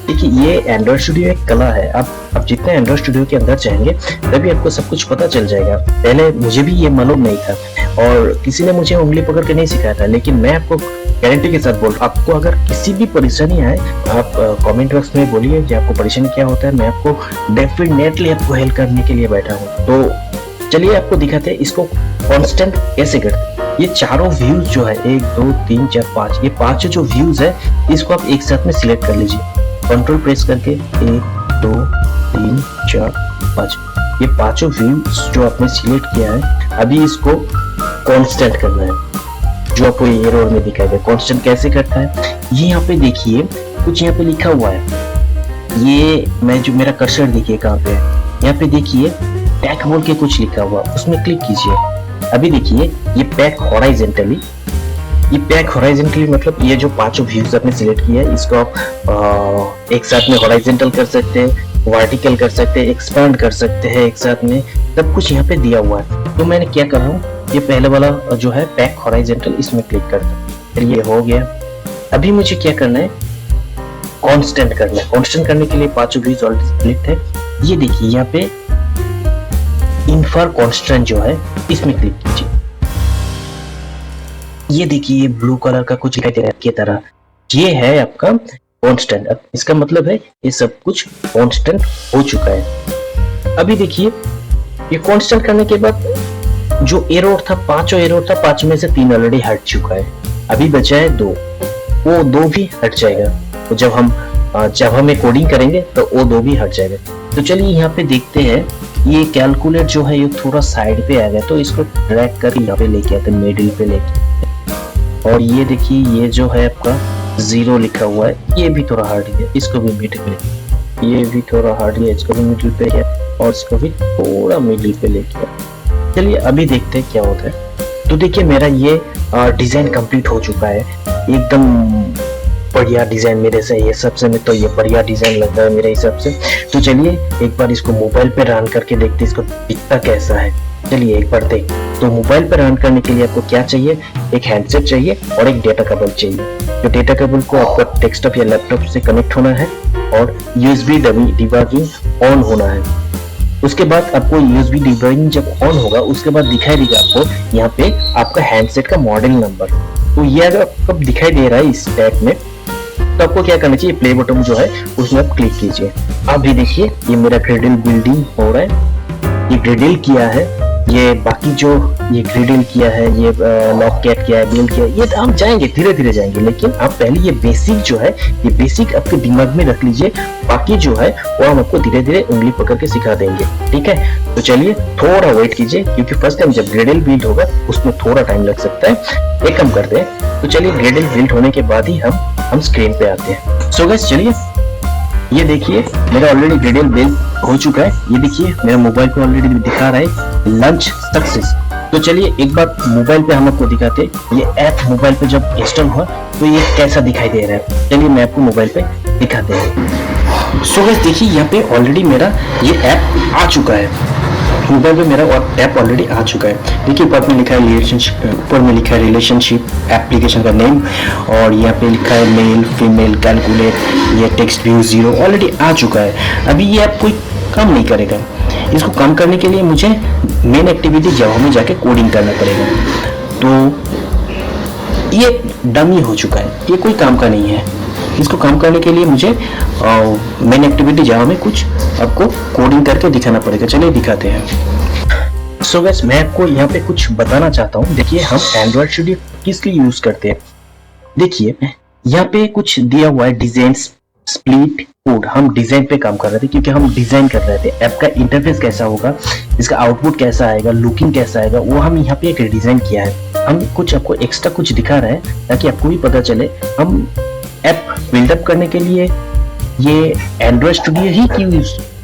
देखिए ये एंड्रॉइड स्टूडियो एक कला है, आप जितने एंड्रॉइड स्टूडियो के अंदर जाएंगे तभी आपको सब कुछ पता चल जाएगा। पहले मुझे भी ये मालूम नहीं था और किसी ने मुझे उंगली पकड़ के नहीं सिखाया था, लेकिन मैं आपको गारंटी के साथ बोल रहा हूँ, आपको अगर किसी भी परेशानी आए आप कमेंट बॉक्स में बोलिए कि आपको परेशानी क्या होता है, मैं आपको डेफिनेटली आपको हेल्प करने के लिए बैठा हूँ। तो चलिए आपको दिखाते हैं इसको कांस्टेंट कैसे करते हैं। ये चारों व्यूज जो है 1 2 3 4 5, ये पांचों जो व्यूज है इसको आप एक साथ में सिलेक्ट कर लीजिए, कंट्रोल प्रेस करके 1 2 3 4 5, ये पांचों व्यूज जो आपने सिलेक्ट किया है, अभी इसको कांस्टेंट करना है, जो आपको ये एरर में दिखाई दे। कांस्टेंट कैसे करता है, ये यहाँ पे देखिए कुछ यहाँ पे लिखा हुआ है, ये मैं जो मेरा कर्सर देखिए कहाँ पे है, यहाँ पे देखिए पैक बोल के कुछ लिखा हुआ, उसमें क्लिक कीजिए। अभी देखिए ये पैक हॉराइजेंटली, ये पैक हॉराइजेंटली मतलब ये जो पांचों व्यूज आपने सिलेक्ट किया है इसको आप एक साथ में हॉराइजेंटल कर सकते हैं, वर्टिकल कर सकते हैं, एक्सपांड कर सकते हैं, एक साथ में सब कुछ यहाँ पे दिया हुआ है। तो मैंने क्या कर रहा हूँ, ये पहले वाला जो है पैक हॉराइजेंटल, इसमें क्लिक करता हूँ, फिर ये हो गया। अभी मुझे क्या करना है, कांस्टेंट करना है। कांस्टेंट करने के लिए पांचों व्यूज ऑलरेडी सिलेक्ट है, ये देखिए यहाँ पे इनफर कांस्टेंट जो है इसमें क्लिक कीजिए। ये देखिए ये ब्लू कलर का कुछ दिखाई दे रहा है की तरह, ये है आपका कांस्टेंट। अब इसका मतलब है ये सब कुछ कांस्टेंट हो चुका है। अभी देखिए ये कांस्टेंट करने के बाद जो एरर था, पांचों एरर था, 5 में से 3 ऑलरेडी हट चुका है, अभी बचा है 2, वो 2 भी हट जाएगा। तो जब हम कोडिंग करेंगे तो वो 2 भी हट जाएगा। तो चलिए यहाँ पे देखते हैं, ये कैलकुलेट जो है ये थोड़ा साइड पे आ गया, तो इसको ड्रैग करके यहाँ पे लेके आते हैं, मिडिल पे लेके। और ये देखिए ये जो है आपका 0 लिखा हुआ है, ये भी थोड़ा हट गया, इसको भी मिडिल पे, ये भी थोड़ा हट गया, इसको भी मिडिल पे गया, और इसको भी थोड़ा मिडिल पे लेके आया। चलिए अभी देखते हैं क्या होता है। तो देखिए मेरा ये डिजाइन कंप्लीट हो चुका है, एकदम बढ़िया डिजाइन मेरे से, ये सबसे में तो ये बढ़िया डिजाइन लगता है मेरे हिसाब से। तो चलिए एक बार इसको मोबाइल पे रन करके देखते हैं इसको दिखता कैसा है। चलिए एक बार देख। तो मोबाइल पे रन करने के लिए आपको क्या चाहिए, एक हैंडसेट चाहिए और एक डेटा केबल चाहिए। तो डेटा केबल को आपका डेस्कटॉप या लैपटॉप से कनेक्ट होना है और USB डिबगिंग ऑन होना है। उसके बाद आपको USB डिबगिंग जब ऑन होगा उसके बाद दिखाई देगा आपको यहाँ पे आपका हैंडसेट का मॉडल नंबर। तो ये अगर आपको दिखाई दे रहा है इस टैग में, तो आपको क्या करना चाहिए, प्ले बटन जो है उसमें आप क्लिक कीजिए। अभी देखिए ये मेरा ग्रेडल बिल्डिंग हो रहा है, ये ग्रेडल किया है, ये बाकी जो ये ग्रेडल किया है, ये लॉक कैट किया है, बिल्ड किया है, ये हम जाएंगे धीरे धीरे जाएंगे, लेकिन आप पहले ये बेसिक जो है, ये बेसिक आपके दिमाग में रख लीजिए, बाकी जो है वो हम आपको धीरे धीरे उंगली पकड़ के सिखा देंगे, ठीक है। तो चलिए थोड़ा वेट कीजिए, क्योंकि फर्स्ट टाइम जब ग्रेडल बिल्ड होगा उसमें थोड़ा टाइम लग सकता है। एक काम करते हैं, तो चलिए ग्रेडल बिल्ड होने के बाद ही हम स्क्रीन पे आते हैं। सो गाइस चलिए ये देखिए मेरा ऑलरेडी ग्रेडल बिल्ड हो चुका है, ये देखिए मेरा मोबाइल पे ऑलरेडी दिखा रहा है लॉन्च सक्सेस। तो चलिए एक बार मोबाइल पे हम आपको दिखाते हैं, ये ऐप मोबाइल पे जब इंस्टॉल हुआ तो ये कैसा दिखाई दे रहा है। चलिए मैं आपको मोबाइल पे दिखाते हैं। सो गाइस देखिए यहाँ पे ऑलरेडी मेरा ये ऐप आ चुका है, मोबाइल पे मेरा ऐप ऑलरेडी आ चुका है। देखिए ऊपर में लिखा है रिलेशनशिप, ऊपर में लिखा है रिलेशनशिप एप्लीकेशन का नेम, और यहाँ पे लिखा है मेल फीमेल कैलकुलेट, ये टेक्स्ट व्यू 0 ऑलरेडी आ चुका है। अभी ये ऐप कोई काम नहीं करेगा, इसको काम करने के लिए मुझे मेन एक्टिविटी जावा में जाके कोडिंग करना पड़ेगा। तो ये डमी हो चुका है, ये कोई काम का नहीं है। इसको काम करने के लिए मुझे मेन एक्टिविटी जावा में कुछ आपको कोडिंग करके दिखाना पड़ेगा। चलिए दिखाते हैं। सो गाइस मैं आपको यहाँ पे कुछ बताना चाहता हूँ। देखिए हम एंड्रॉइड स्टूडियो किस लिए यूज करते हैं। देखिए यहाँ पे कुछ दिया हुआ है डिजाइन स्प्लिट कोड। हम डिजाइन पे काम कर रहे थे क्योंकि हम डिजाइन कर रहे थे ऐप का इंटरफेस कैसा होगा, इसका आउटपुट कैसा आएगा, लुकिंग कैसा आएगा, वो हम यहाँ पे एक डिजाइन किया है। हम कुछ आपको एक्स्ट्रा कुछ दिखा रहे हैं ताकि आपको भी पता चले हम ऐप बिल्डअप करने के लिए ये एंड्रॉइड स्टूडियो ही क्यों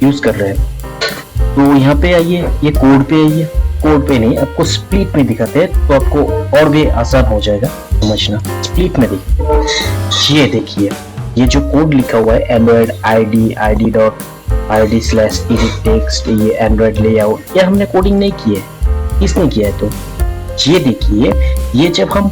यूज कर रहे हैं। तो यहाँ पे आइए, ये कोड पे आइए, कोड पे नहीं आपको स्प्लिट में दिखाते हैं तो आपको और भी आसान हो जाएगा समझना। स्प्लिट में देखिए, ये देखिए ये जो कोड लिखा हुआ है Android id slash edit text, ये एंड्रॉइड लेआउट, ये हमने कोडिंग नहीं की है। किसने किया है? तो ये देखिए, ये जब हम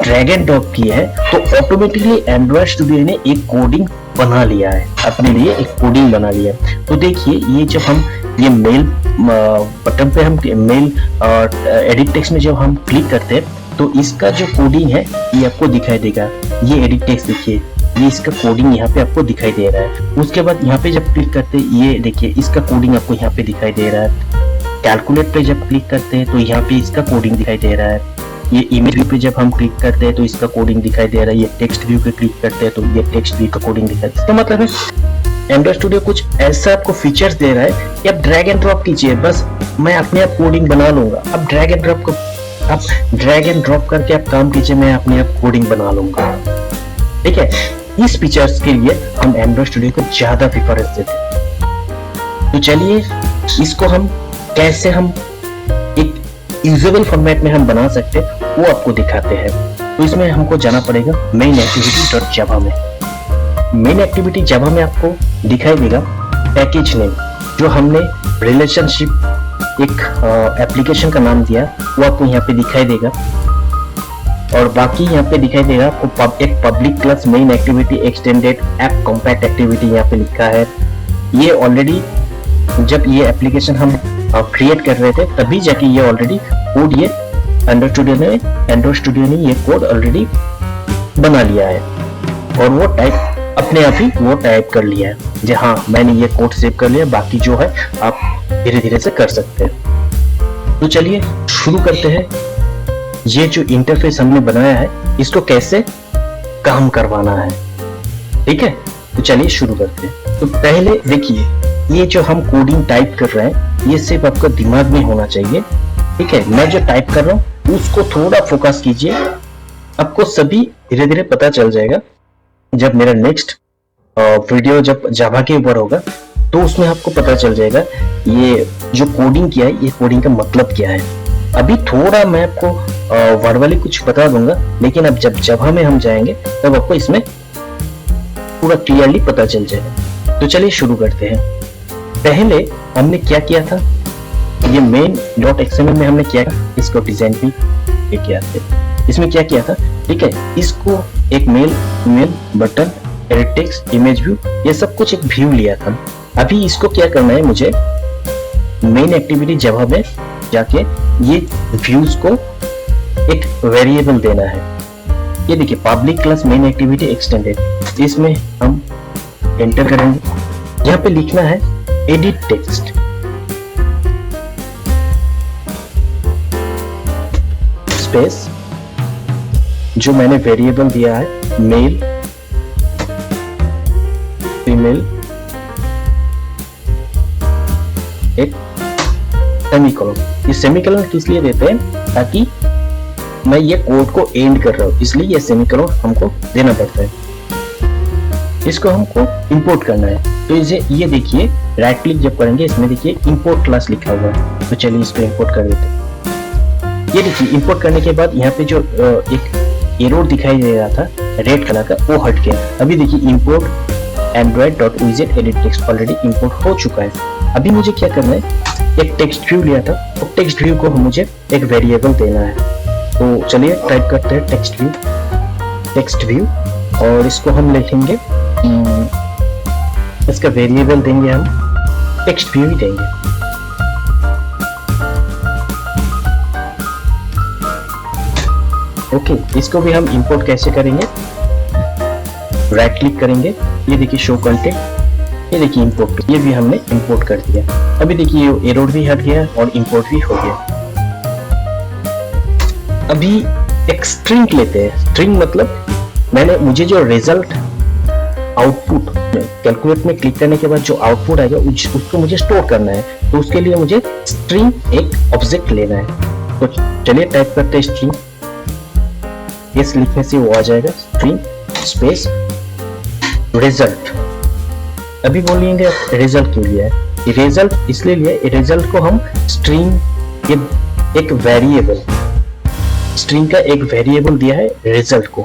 ड्रैग एंड ड्रॉप किया है तो ऑटोमेटिकली एंड्रॉइड स्टूडियो ने एक कोडिंग बना लिया है, अपने लिए एक कोडिंग बना लिया है। तो देखिए ये जब हम ये मेल बटन पे हम मेल एडिट टेक्स्ट में जब हम क्लिक करते हैं तो इसका जो कोडिंग है ये आपको दिखाई देगा। ये एडिट टेक्स्ट देखिए, ये इसका कोडिंग यहाँ पे आपको दिखाई दे रहा है। उसके बाद यहाँ पे जब क्लिक करते हैं ये देखिए इसका कोडिंग आपको यहाँ पे दिखाई दे रहा है। कैलकुलेट पे जब क्लिक करते हैं तो यहाँ पे इसका कोडिंग दिखाई दे रहा है। ये इमेज व्यू पे जब हम क्लिक करते हैं तो इसका कोडिंग दिखाई दे रहा है। ये टेक्स्ट व्यू पे क्लिक करते हैं तो ये टेक्स्ट व्यू का कोडिंग दिखाई देता है। तो मतलब है एंड्रॉइड स्टूडियो कुछ ऐसा आपको फीचर्स दे रहा है कि आप ड्रैग एंड ड्रॉप कीजिए, बस मैं अपने आप कोडिंग बना लूंगा। अब ड्रैग एंड ड्रॉप करके आप काम कीजिए, मैं अपने आप कोडिंग बना लूंगा। ठीक है, इस फीचर्स के लिए हम एंड्रॉइड स्टूडियो को ज्यादा प्रेफरेंस देते हैं। तो चलिए इसको हम कैसे हम एक यूजेबल फॉर्मेट में हम बना सकते हैं वो आपको दिखाते हैं। तो इसमें हमको जाना पड़ेगा मेन एक्टिविटी.जावा में। मेन एक्टिविटी जावा में आपको दिखाई देगा पैकेज नेम, जो हमने रिलेशनशिप एक एप्लीकेशन का नाम दिया वो आपको यहाँ पे दिखाई देगा। और बाकी यहाँ पे दिखाई देगा आपको एक public class main activity extended app compact activity यहाँ पे लिखा है। ये ऑलरेडी जब ये एप्लीकेशन हम क्रिएट कर रहे थे तभी जाके ये ऑलरेडी कोड ये एंड्रॉइड स्टूडियो ने ये कोड ऑलरेडी बना लिया है और वो टाइप अपने आप ही वो टाइप कर लिया है। जी हाँ, मैंने ये कोड सेव कर लिया, बाकी जो है आप धीरे धीरे से कर सकते हैं। तो चलिए शुरू करते हैं। ये जो इंटरफेस हमने बनाया है इसको कैसे काम करवाना है, ठीक है। तो चलिए शुरू करते हैं। तो पहले देखिए ये जो हम कोडिंग टाइप कर रहे हैं ये सिर्फ आपको दिमाग में होना चाहिए, ठीक है। मैं जो टाइप कर रहा हूँ उसको थोड़ा फोकस कीजिए, आपको सभी धीरे धीरे पता चल जाएगा। जब मेरा नेक्स्ट वीडियो जब जावा के ऊपर होगा तो उसमें आपको पता चल जाएगा ये जो कोडिंग किया है ये कोडिंग का मतलब क्या है। अभी थोड़ा मैं आपको वर्बली कुछ बता दूंगा, लेकिन अब जब जावा में हम जाएंगे तब आपको इसमें पूरा क्लियरली पता चल जाएगा। तो चलिए शुरू करते हैं। पहले हमने क्या किया था, ये main.xml में हमने क्या किया, इसको डिजाइन भी किया था। इसमें क्या किया था, ठीक है, इसको एक male button edit text image view ये सब कुछ एक व्यू लिया था। अभी इसको क्या करना है, मुझे मेन एक्टिविटी जावा में जाके ये व्यूज को एक वेरिएबल देना है। ये देखिए public class main activity extended, इसमें हम एंटर करेंगे। यहाँ पे लिखना है एडिट टेक्स्ट स्पेस, जो मैंने वेरिएबल दिया है मेल फीमेल एक सेमीकोलन। ये सेमीकोलन किस लिए देते हैं, ताकि मैं ये कोड को एंड कर रहा हूं इसलिए ये सेमीकोलन हमको देना पड़ता है। इसको हमको इंपोर्ट करना है। तो इसे ये देखिए राइट क्लिक जब करेंगे इसमें देखिए इंपोर्ट क्लास लिखा हुआ है। तो चलिए इसको इंपोर्ट कर देते हैं। ये देखिए इंपोर्ट करने के बाद यहाँ पे जो एक एरर दिखाई दे रहा था रेड कलर का वो हट गया। अभी देखिए import android.widget edit text already import हो चुका है। अभी मुझे क्या करना है, एक टेक्स्ट व्यू लिया था तो टेक्स्ट व्यू को मुझे एक वेरिएबल देना है। तो चलिए टाइप करते हैं टेक्स्ट व्यू और इसको हम लिखेंगे, इसका वेरिएबल देंगे हम टेक्स्ट व्यू ही देंगे। ओके, इसको भी हम इंपोर्ट कैसे करेंगे, राइट क्लिक करेंगे, ये देखिए शो कंटेंट, ये देखिए इंपोर्ट, ये भी हमने इंपोर्ट कर दिया। अभी देखिए एरर भी हट गया और इंपोर्ट भी हो गया। अभी एक स्ट्रिंग लेते हैं। स्ट्रिंग मतलब मुझे जो रिजल्ट आउटपुट कैलकुलेट में क्लिक करने के बाद जो आउटपुट आएगा उसको मुझे स्टोर करना है, तो उसके लिए मुझे स्ट्रिंग एक ऑब्जेक्ट लेना है। तो चलिए टाइप करते हैं स्ट्रिंग, इस लिखने से वो आ जाएगा स्ट्रिंग स्पेस रिजल्ट। अभी बोलेंगे रिजल्ट क्यों लिया है, रिजल्ट इसलिए लिया है, रिजल्ट को हम स्ट्रिंग एक वेरिएबल, स्ट्रिंग का एक वेरिएबल दिया है रिजल्ट को,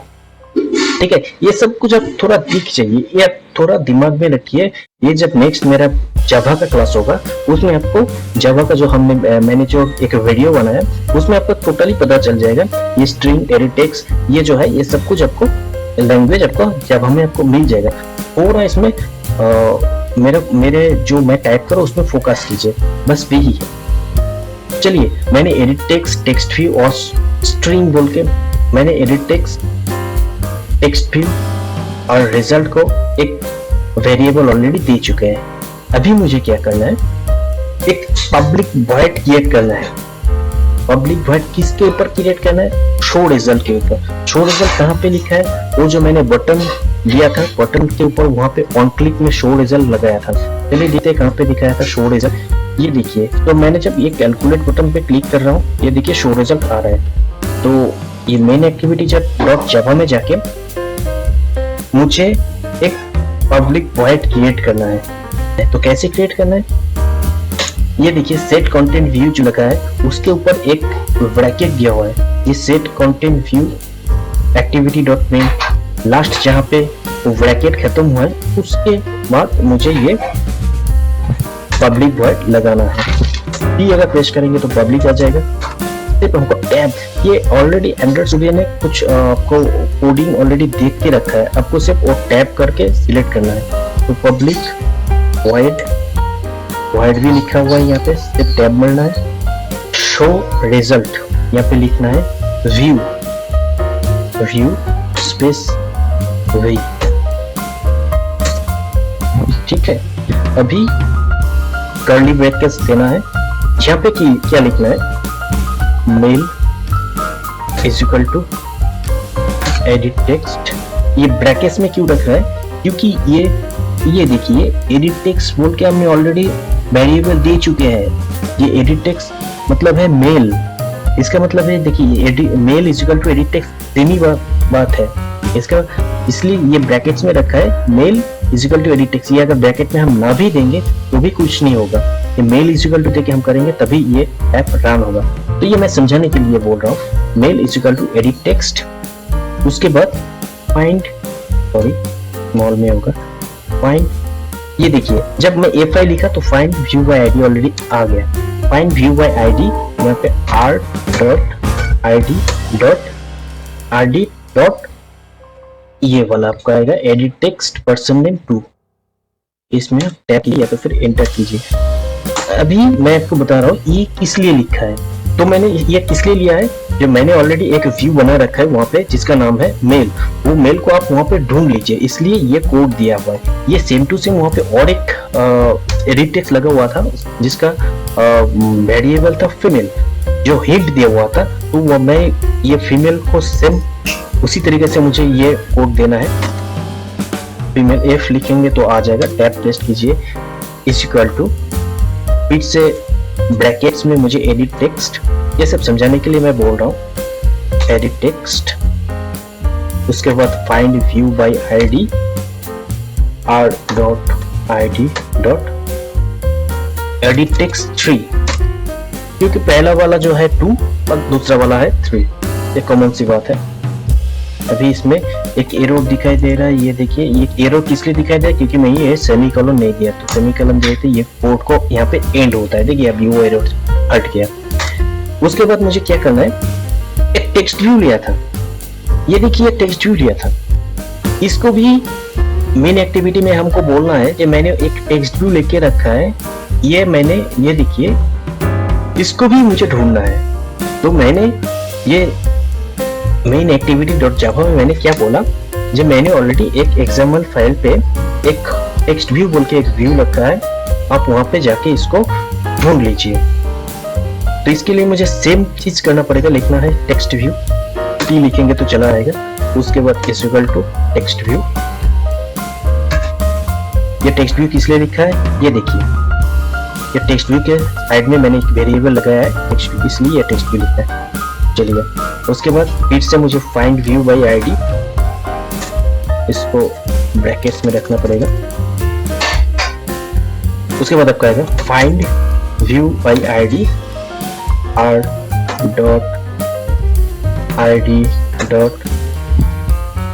ठीक है। ये सब कुछ अब थोड़ा दिख चाहिए, ये थोड़ा दिमाग में रखिए। ये जब नेक्स्ट मेरा जावा का क्लास होगा उसमें आपको जावा का जो मैंने जो एक वीडियो बनाया उसमें आपको टोटली पता चल जाएगा। ये स्ट्रिंग एडिटेक्स ये जो है ये सब कुछ आपको लैंग्वेज आपको जावा में आपको मिल जाएगा। पूरा इसमें मेरे जो मैं टाइप करूँ उसमें फोकस कीजिए, बस यही है। चलिए मैंने एडिटेक्स टेक्स्ट व्यू और स्ट्रिंग बोल के मैंने एडिटेक्स टेक्स्ट व्यू और रिजल्ट को एक वेरिएबल ऑलरेडी दे चुके हैं। अभी मुझे क्या करना है, एक पब्लिक वॉइड क्रिएट करना है। पब्लिक वॉइड किसके ऊपर क्रिएट करना है, शो रिजल्ट के ऊपर। शो रिजल्ट कहाँ पे लिखा है, वो जो मैंने बटन दिया था बटन के ऊपर वहां पे ऑन क्लिक में शो रिजल्ट लगाया था। चलिए देखते हैं कहाँ पे दिखाया था शो रिजल्ट। ये देखिए, तो मैंने जब ये कैलकुलेट बटन पे क्लिक कर रहा हूँ ये देखिए शो रिजल्ट आ रहा है। तो ये मेन एक्टिविटी जब डॉट जावा में जाके मुझे एक पब्लिक वॉइड क्रिएट करना है। तो कैसे क्रिएट करना है, ये देखिए सेट कंटेंट व्यू जो लगा है उसके ऊपर एक ब्रैकेट दिया हुआ है। ये set content view activity dot main, last जहाँ पे वो ब्रैकेट खत्म हुआ है उसके बाद मुझे ये पब्लिक वॉइड लगाना है। भी अगर प्रेस करेंगे तो पब्लिक आ जाएगा। सिर्फ हमको टैब, ये ऑलरेडी एंड्रॉइड स्टूडियो ने कुछ आपको कोडिंग ऑलरेडी देख के रखा है, आपको सिर्फ वो टैब करके सिलेक्ट करना है। तो पब्लिक वॉइड भी लिखा हुआ है, यहाँ पे सिर्फ टैब मरना है। शो रिजल्ट यहाँ पे लिखना है व्यू स्पेस वी, ठीक है। अभी कर्ली ब्रैकेट्स देना है, यहाँ पे क्या लिखना है, mail is equal to edit text. ये ब्रैकेट्स में क्यों रख रहा है, क्योंकि ये देखिए एडिट टेक्स्ट बोल के हमने ऑलरेडी वेरिएबल दे चुके हैं। ये एडिट टेक्स्ट मतलब है मेल, इसका मतलब है देखिए mail is equal to edit text same ही बात है इसका, इसलिए ये ब्रैकेट्स में रखा है mail is equal to edit text. ये अगर ब्रैकेट में हम ना भी देंगे तो भी कुछ नहीं होगा, ये मेल इज इक्वल टू देके हम करेंगे तभी ये ऐप रन होगा। तो ये मैं समझाने के लिए बोल रहा हूँ, male is equal to edit text. उसके बाद फाइंड, सॉरी स्मॉल में होगा फाइंड, ये देखिए जब मैं F5 लिखा तो find view by ID already आ गया। फाइंड व्यू बाय आईडी यहाँ पे r.id.rd. ये वाला आपका आएगा एडिट टेक्स्ट पर्सन नेम 2, इसमें आप टैप कीजिए या तो फिर एंटर कीजिए। अभी मैं आपको बता रहा हूँ ये किस लिए लिखा है। तो मैंने ये किस लिए लिया है, जो मैंने ऑलरेडी एक व्यू बना रखा है वहाँ पे जिसका नाम है मेल, वो मेल को आप वहाँ पे ढूंढ लीजिए, इसलिए ये कोड दिया हुआ है। ये सेम टू सेम वहाँ पे और एक एडिट टेक्स्ट लगा हुआ था जिसका वेरिएबल था फीमेल, जो हिंट दिया हुआ था। तो वो मैं ये फीमेल को सेम उसी तरीके से मुझे ये कोड देना है। फीमेल एफ लिखेंगे तो आ जाएगा, टैब पेस्ट कीजिए इज इक्वल टू, फिर से ब्रैकेट्स में मुझे एडिट टेक्स्ट, ये सब समझाने के लिए मैं बोल रहा हूँ एडिट टेक्स्ट। उसके बाद find view by ID r.id. Edit text 3, क्योंकि पहला वाला जो है 2 और दूसरा वाला है 3, ये कॉमन सी बात है। अभी इसमें एक एरो दिखाई दे रहा है, ये देखिए ये एरो किस लिए दिखाई दे रहा है, क्योंकि मैं ये सेमीकोलन नहीं दिया, तो सेमीकोलन देते ये कोड को यहाँ पे एंड होता है। देखिए अभी वो एरो हट गया। उसके बाद मुझे क्या करना है, एक टेक्स्ट व्यू लिया था, ये देखिए टेक्स्ट व्यू लिया था, इसको भी मेन एक्टिविटी में हमको बोलना है कि मैंने एक टेक्स्ट व्यू लेके रखा है, ये देखिए इसको भी मुझे ढूंढना है। तो मैंने ये मेन एक्टिविटी डॉट जावा में मैंने क्या बोला, जब मैंने ऑलरेडी एक एग्जाम्पल फाइल पे एक टेक्स्ट व्यू बोल के एक व्यू रखा है, आप वहां पे जाके इसको ढूंढ लीजिए। तो इसके लिए मुझे सेम चीज करना पड़ेगा, लिखना है टेक्स्ट व्यू, टी लिखेंगे तो चला आएगा। उसके बाद is equal to text view. ये टेक्स्ट व्यू किस लिए लिखा है, ये देखिए, ये टेक्स्ट व्यू के साइड में मैंने एक वेरिएबल लगाया है टेक्स्ट व्यू, इसलिए ये टेक्स्ट व्यू लिखा है। चलिए, उसके बाद फिर से मुझे फाइंड व्यू बाय आईडी, इसको ब्रैकेट्स में रखना पड़ेगा। उसके बाद आपका आएगा find view by ID R dot ID dot,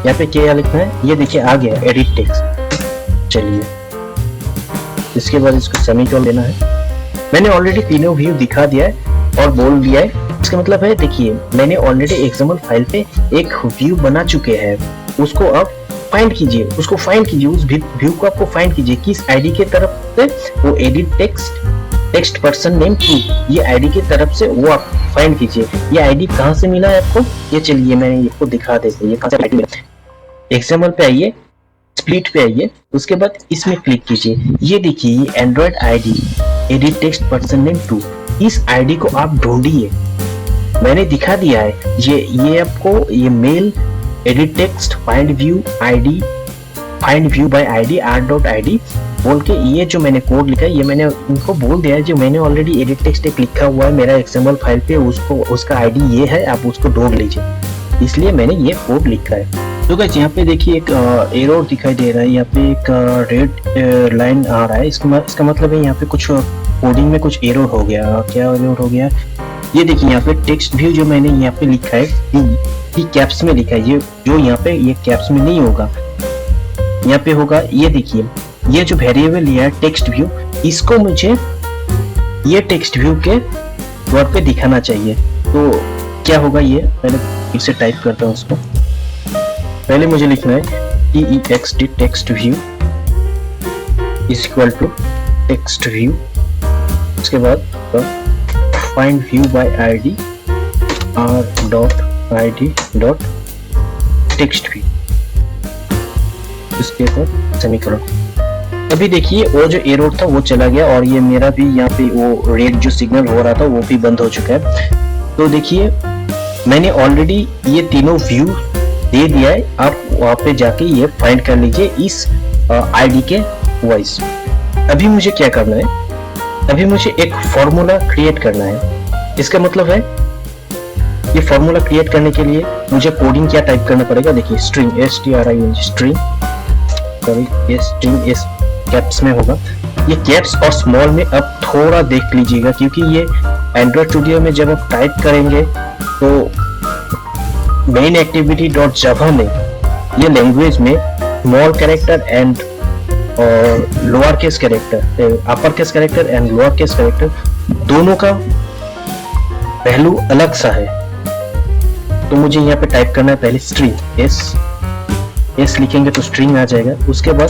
यहाँ पे क्या लिखना है, ये देखिए आ गया एडिट टेक्स्ट। चलिए, इसके बाद इसको सेमीकोलन देना है। मैंने ऑलरेडी तीनों व्यू दिखा दिया है और बोल दिया है, इसका मतलब है देखिए मैंने ऑलरेडी एक्सएमएल फाइल पे एक व्यू बना चुके हैं, उसको अब फाइंड कीजिए, उसको फाइंड कीजिए, उस व्यू को आपको फाइंड कीजिए किस आईडी के तरफ से, वो edit text person name two, ये आईडी की तरफ से वो आप फाइंड कीजिए। ये आईडी कहाँ से मिला है आपको, ये चलिए मैंने इसको दिखा देते हैं, ये कहाँ से आईडी मिला। एक्सएमएल पे आइए, स्प्लिट पे आइए, उसके बाद इसमें क्लिक कीजिए, ये देखिए ये Android ID edit text person name two, इस आईडी को आप ढूंढिए, मैंने दिखा दिया है। ये आपको ये male edit text find view by ID R dot ID बोल के, ये जो मैंने कोड लिखा है ये मैंने उनको बोल दिया है, जो मैंने ऑलरेडी एडिट टेक्स्ट एक लिखा हुआ है मेरा एक्सएमएल फाइल पे, उसका आईडी ये है, आप उसको ढूंढ लीजिए, इसलिए मैंने ये कोड लिखा है। तो गाइस यहाँ पे देखिए एक एरर दिखाई दे रहा है, यहाँ पे एक रेड लाइन आ रहा है, इसका मतलब है यहाँ पे कुछ कोडिंग में कुछ एरर हो गया। क्या एरर हो गया, ये देखिए यहाँ पे टेक्स्ट व्यू जो मैंने यहाँ पे लिखा है ये कैप्स में लिखा है, ये जो यहाँ पे ये कैप्स में नहीं होगा, यहाँ पे होगा। ये देखिए ये जो वेरिएबल लिया है टेक्स्ट व्यू, इसको मुझे ये टेक्स्ट व्यू के वर्ड पे दिखाना चाहिए। तो क्या होगा, ये पहले फिर से टाइप करता हूँ उसको। पहले मुझे लिखना है text text view is equal to text view, उसके बाद find view by ID R dot ID dot text view, इसके बाद सेमीकोलन। अभी देखिए वो जो एरर था वो चला गया और ये मेरा भी यहाँ पे वो रेड जो सिग्नल हो रहा था वो भी बंद हो चुका है। तो देखिए मैंने ऑलरेडी ये तीनों व्यू दे दिया है, आप वहाँ पे जाके ये फाइंड कर लीजिए इस आईडी के वॉइस। अभी मुझे क्या करना है, अभी मुझे एक फॉर्मूला क्रिएट करना है। इसका मतलब है ये फॉर्मूला क्रिएट करने के लिए मुझे कोडिंग क्या टाइप करना पड़ेगा, देखिए स्ट्रिंग string स्ट्रिंग, सॉरी ये स्ट्रिंग इस कैप्स में होगा, ये कैप्स और स्मॉल में अब थोड़ा देख लीजिएगा, क्योंकि ये एंड्रॉइड स्टूडियो में जब आप टाइप करेंगे तो मेन एक्टिविटी डॉट जावा में ये लैंग्वेज में स्मॉल कैरेक्टर एंड और lower case character, upper case character and lower case character दोनों का पहलू अलग सा है। तो मुझे यहाँ पे टाइप करना है पहले स्ट्रिंग एस लिखेंगे तो स्ट्रिंग आ जाएगा, उसके बाद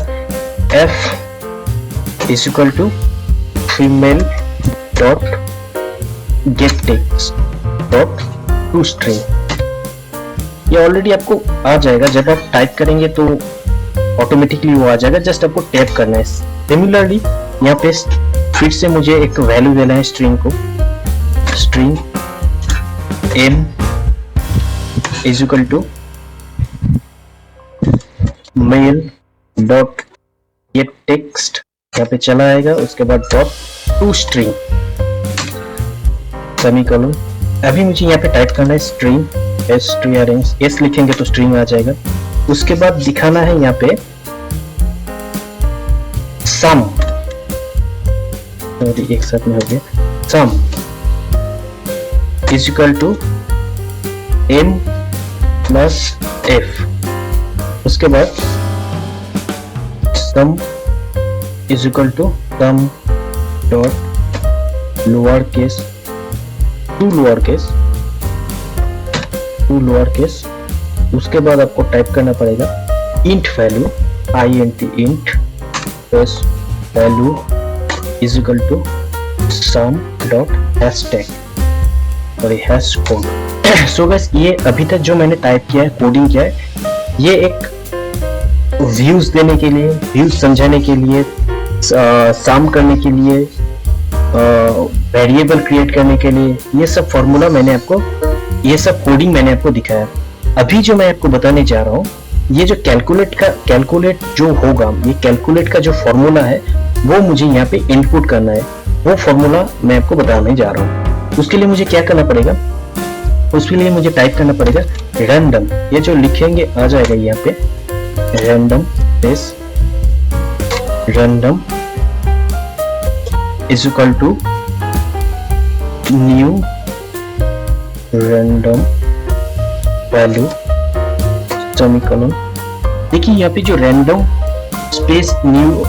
f is equal to female dot get text dot to string. ये ऑलरेडी आपको आ जाएगा, जब आप टाइप करेंगे तो ऑटोमेटिकली वो आ जाएगा, जस्ट आपको टैप करना है। सिमिलरली यहाँ पे फिर से मुझे एक वैल्यू देना है स्ट्रिंग को, string m is equal to male dot ये टेक्स्ट यहाँ पे चला आएगा, उसके बाद डॉट टू स्ट्रिंग सेमीकोलन। अभी मुझे यहाँ पे टाइप करना है स्ट्रिंग एस लिखेंगे तो स्ट्रिंग आ जाएगा, उसके बाद दिखाना है यहाँ पे सम, एक साथ में हो गया, sum is equal to m plus f, उसके बाद sum is equal to sum dot lower case to lower case, उसके बाद आपको टाइप करना पड़ेगा int value int plus value is equal to sum dot hashtag और हैश कोड। सो गाइस ये अभी तक जो मैंने टाइप किया है, कोडिंग किया है, ये एक व्यूज देने के लिए, व्यूज समझाने के लिए, सम करने के लिए, वेरिएबल क्रिएट करने के लिए, ये सब फॉर्मूला मैंने आपको, ये सब कोडिंग मैंने आपको दिखाया। अभी जो मैं आपको बताने जा रहा हूँ, ये जो कैलकुलेट जो होगा, ये कैलकुलेट का जो फॉर्मूला है वो मुझे यहाँ पे इनपुट करना है। वो फॉर्मूला मैं आपको बताने जा रहा हूँ। उसके लिए मुझे क्या करना पड़ेगा, उसके लिए मुझे टाइप करना पड़ेगा रैंडम। ये जो लिखेंगे आ जाएगा यहाँ पे random is random is equal to new random value semicolon. देखिए यहाँ पे जो random space new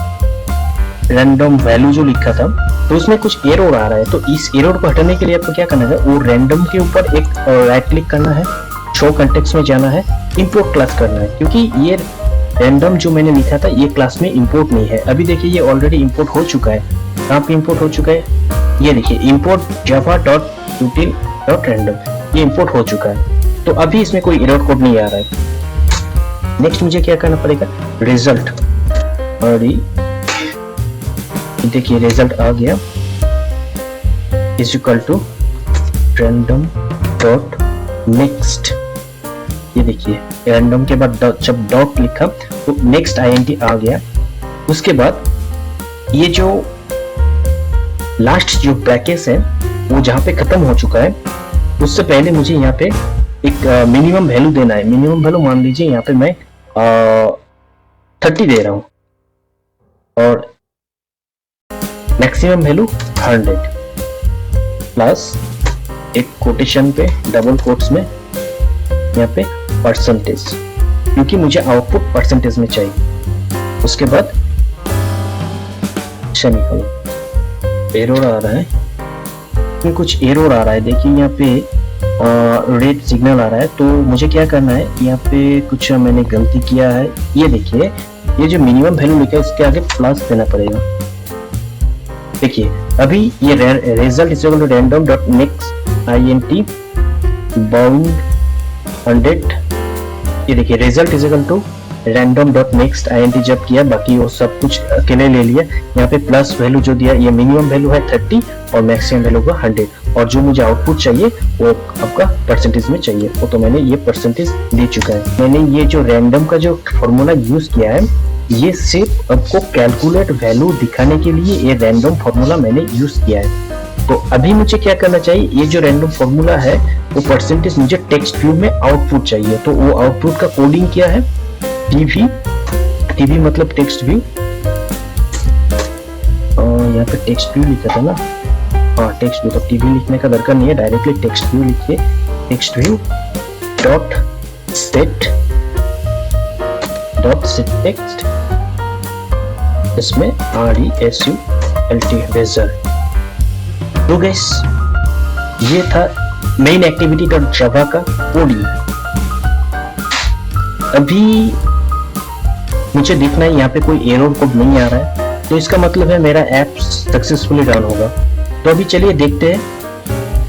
random value जो लिखा था, तो उसमें कुछ एरर आ रहा है। तो इस एरर को हटाने के लिए आपको क्या करना है, वो रैंडम के ऊपर एक राइट क्लिक करना है, शो कॉन्टेक्स्ट में जाना है, इंपोर्ट क्लास करना है। क्योंकि ये रैंडम जो मैंने लिखा था ये क्लास में इंपोर्ट नहीं है। अभी देखिए ये ऑलरेडी इंपोर्ट हो चुका है। कहाँ पे इंपोर्ट हो चुका है, ये देखिए import Java dot यूटिल dot random, ये इंपोर्ट हो चुका है। तो अभी इसमें कोई एरर कोड नहीं आ रहा है। नेक्स्ट मुझे क्या करना पड़ेगा, रिजल्ट, और देखिए रिजल्ट आ गया, is equal to random dot next. ये देखिए रैंडम के बाद जब डॉट लिखा तो नेक्स्ट आईएनटी आ गया। उसके बाद ये जो लास्ट जो ब्रैकेट है वो जहाँ पे खत्म हो चुका है, उससे पहले मुझे यहाँ पे एक मिनिमम वैल्यू देना है। मिनिमम वैल्यू मान लीजिए यहाँ पे मैं 30 दे रहा हूँ और मैक्सिमम वैल्यू 100 प्लस एक कोटेशन पे डबल कोट्स में यहाँ पे परसेंटेज, क्योंकि मुझे आउटपुट परसेंटेज में चाहिए। उसके बाद सेमीकोलन। एरर आ रहा है, कुछ एरर आ रहा है। देखिए यहाँ पे रेड सिग्नल आ रहा है। तो मुझे क्या करना है, यहाँ पे कुछ मैंने गलती किया है। ये देखिए ये जो मिनिमम वैल्यू लिखा है इसके आगे प्लस देना पड़ेगा। देखिए अभी ये result is equal to random dot next INT bound 100। ये देखिए result is equal to random dot next INT जब किया, बाकी वो सब कुछ अकेले ले लिया। यहाँ पे प्लस वैल्यू जो दिया, ये मिनिमम वैल्यू है 30 और मैक्सिमम वैल्यू का 100, और जो मुझे आउटपुट चाहिए वो आपका परसेंटेज में चाहिए। वो तो मैंने ये परसेंटेज दे चुका है। मैंने ये जो रैंडम का जो फॉर्मूला यूज किया है, ये सिर्फ आपको कैलकुलेट वैल्यू दिखाने के लिए ये रैंडम फॉर्मूला मैंने यूज किया है। तो अभी मुझे क्या करना चाहिए, ये जो रैंडम फॉर्मूला है वो परसेंटेज मुझे टेक्स्ट व्यू में आउटपुट चाहिए। तो वो आउटपुट का कोडिंग क्या है, टीवी मतलब टेक्स्ट व्यू, यहाँ पे टेक्स्ट व्यू लिखा था ना, हाँ टेक्स्ट व्यू। तो टीवी लिखने का दरकार नहीं है, डायरेक्टली टेक्स्ट व्यू लिखिए। Text view dot set text, इसमें RESULT रिजल्ट। तो गाइस ये था मेन एक्टिविटी डॉट जावा का कोडिंग। अभी मुझे देखना है यहाँ पे कोई एरर कोड नहीं आ रहा है, तो इसका मतलब है मेरा ऐप सक्सेसफुली रन होगा। तो अभी चलिए देखते हैं,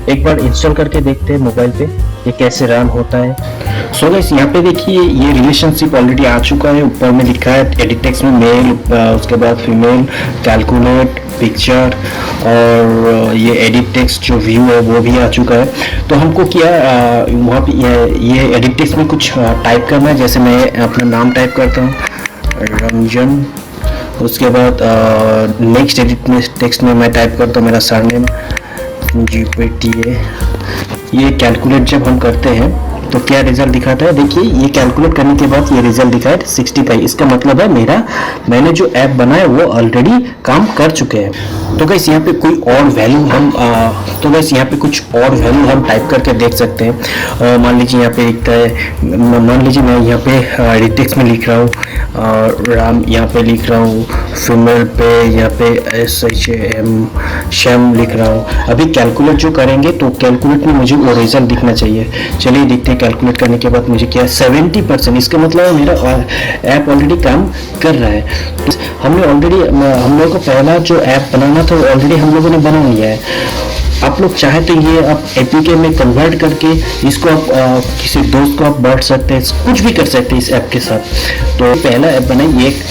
एक बार इंस्टॉल करके देखते हैं मोबाइल पे ये कैसे रन होता है। सो गाइस यहाँ पे देखिए ये रिलेशनशिप ऑलरेडी आ चुका है। ऊपर में लिखा है एडिट टेक्स्ट में मेल, उसके बाद फीमेल, कैलकुलेट, पिक्चर, और ये एडिट टेक्स्ट जो व्यू है वो भी आ चुका है। तो हमको क्या वहाँ पे ये एडिट टेक्स्ट में कुछ टाइप करना है। जैसे मैं अपना नाम टाइप करता हूँ रंजन, उसके बाद नेक्स्ट एडिट में टेक्स्ट में मैं टाइप करता हूँ मेरा सरनेम GPTA। ये कैलकुलेट जब हम करते हैं तो क्या रिजल्ट दिखाता है, देखिए ये कैलकुलेट करने के बाद ये रिजल्ट दिखाया 65। इसका मतलब है मैंने जो ऐप बनाया वो ऑलरेडी काम कर चुके हैं। तो गाइस यहाँ पे कोई और वैल्यू हम कुछ और वैल्यू हम टाइप करके देख सकते हैं। मान लीजिए यहाँ पे लिखता है, मान लीजिए मैं यहाँ पे एडिट टेक्स्ट में लिख रहा हूँ राम, यहाँ पे लिख रहा हूँ फीमेल पे यहाँ पे SHM शैम लिख रहा हूँ। अभी कैलकुलेट जो करेंगे तो कैलकुलेट में मुझे वो रिजल्ट दिखना चाहिए। चलिए देखते हैं। कैलकुलेट करने के बाद मुझे क्या 70%, इसका मतलब है मेरा ऐप ऑलरेडी काम कर रहा है। तो हम लोगों को पहला जो ऐप बनाना था ऑलरेडी हम लोगों ने बना लिया है। आप लोग चाहे तो ये आप एपीके में कन्वर्ट करके इसको आप किसी दोस्त को आप बांट सकते हैं, कुछ भी कर सकते हैं इस ऐप के साथ। तो पहला ऐप बना, ये एक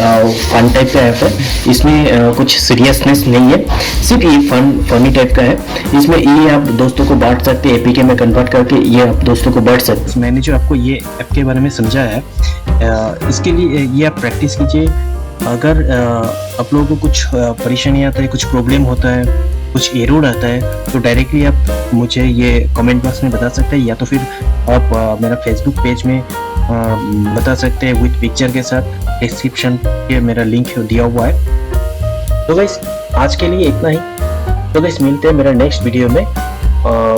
फन टाइप का ऐप है, इसमें कुछ सीरियसनेस नहीं है, सिर्फ ये फनी टाइप का है। इसमें ये आप दोस्तों को बांट सकते हैं, एपीके में कन्वर्ट करके ये आप दोस्तों को बांट सकते हैं। मैंने जो आपको ये ऐप के बारे में समझाया है, इसके लिए ये आप प्रैक्टिस कीजिए। अगर आप लोगों को कुछ परेशानी आता है, कुछ प्रॉब्लम होता है, कुछ एरर आता है, तो डायरेक्टली आप मुझे ये कमेंट बॉक्स में बता सकते हैं, या तो फिर आप मेरा फेसबुक पेज में बता सकते हैं विद पिक्चर के साथ। डिस्क्रिप्शन पे मेरा लिंक दिया हुआ है। तो गाइस आज के लिए इतना ही। तो गाइस मिलते हैं मेरा नेक्स्ट वीडियो में।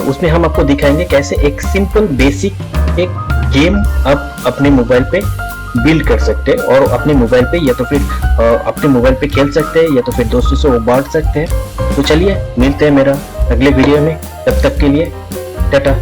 उसमें हम आपको दिखाएंगे कैसे एक सिंपल बेसिक एक गेम आप अपने मोबाइल पे बिल्ड कर सकते हैं, और अपने मोबाइल पे या तो फिर अपने मोबाइल पे खेल सकते हैं, या तो फिर दोस्तों से वो बांट सकते हैं। तो चलिए मिलते हैं मेरा अगले वीडियो में, तब तक के लिए टाटा।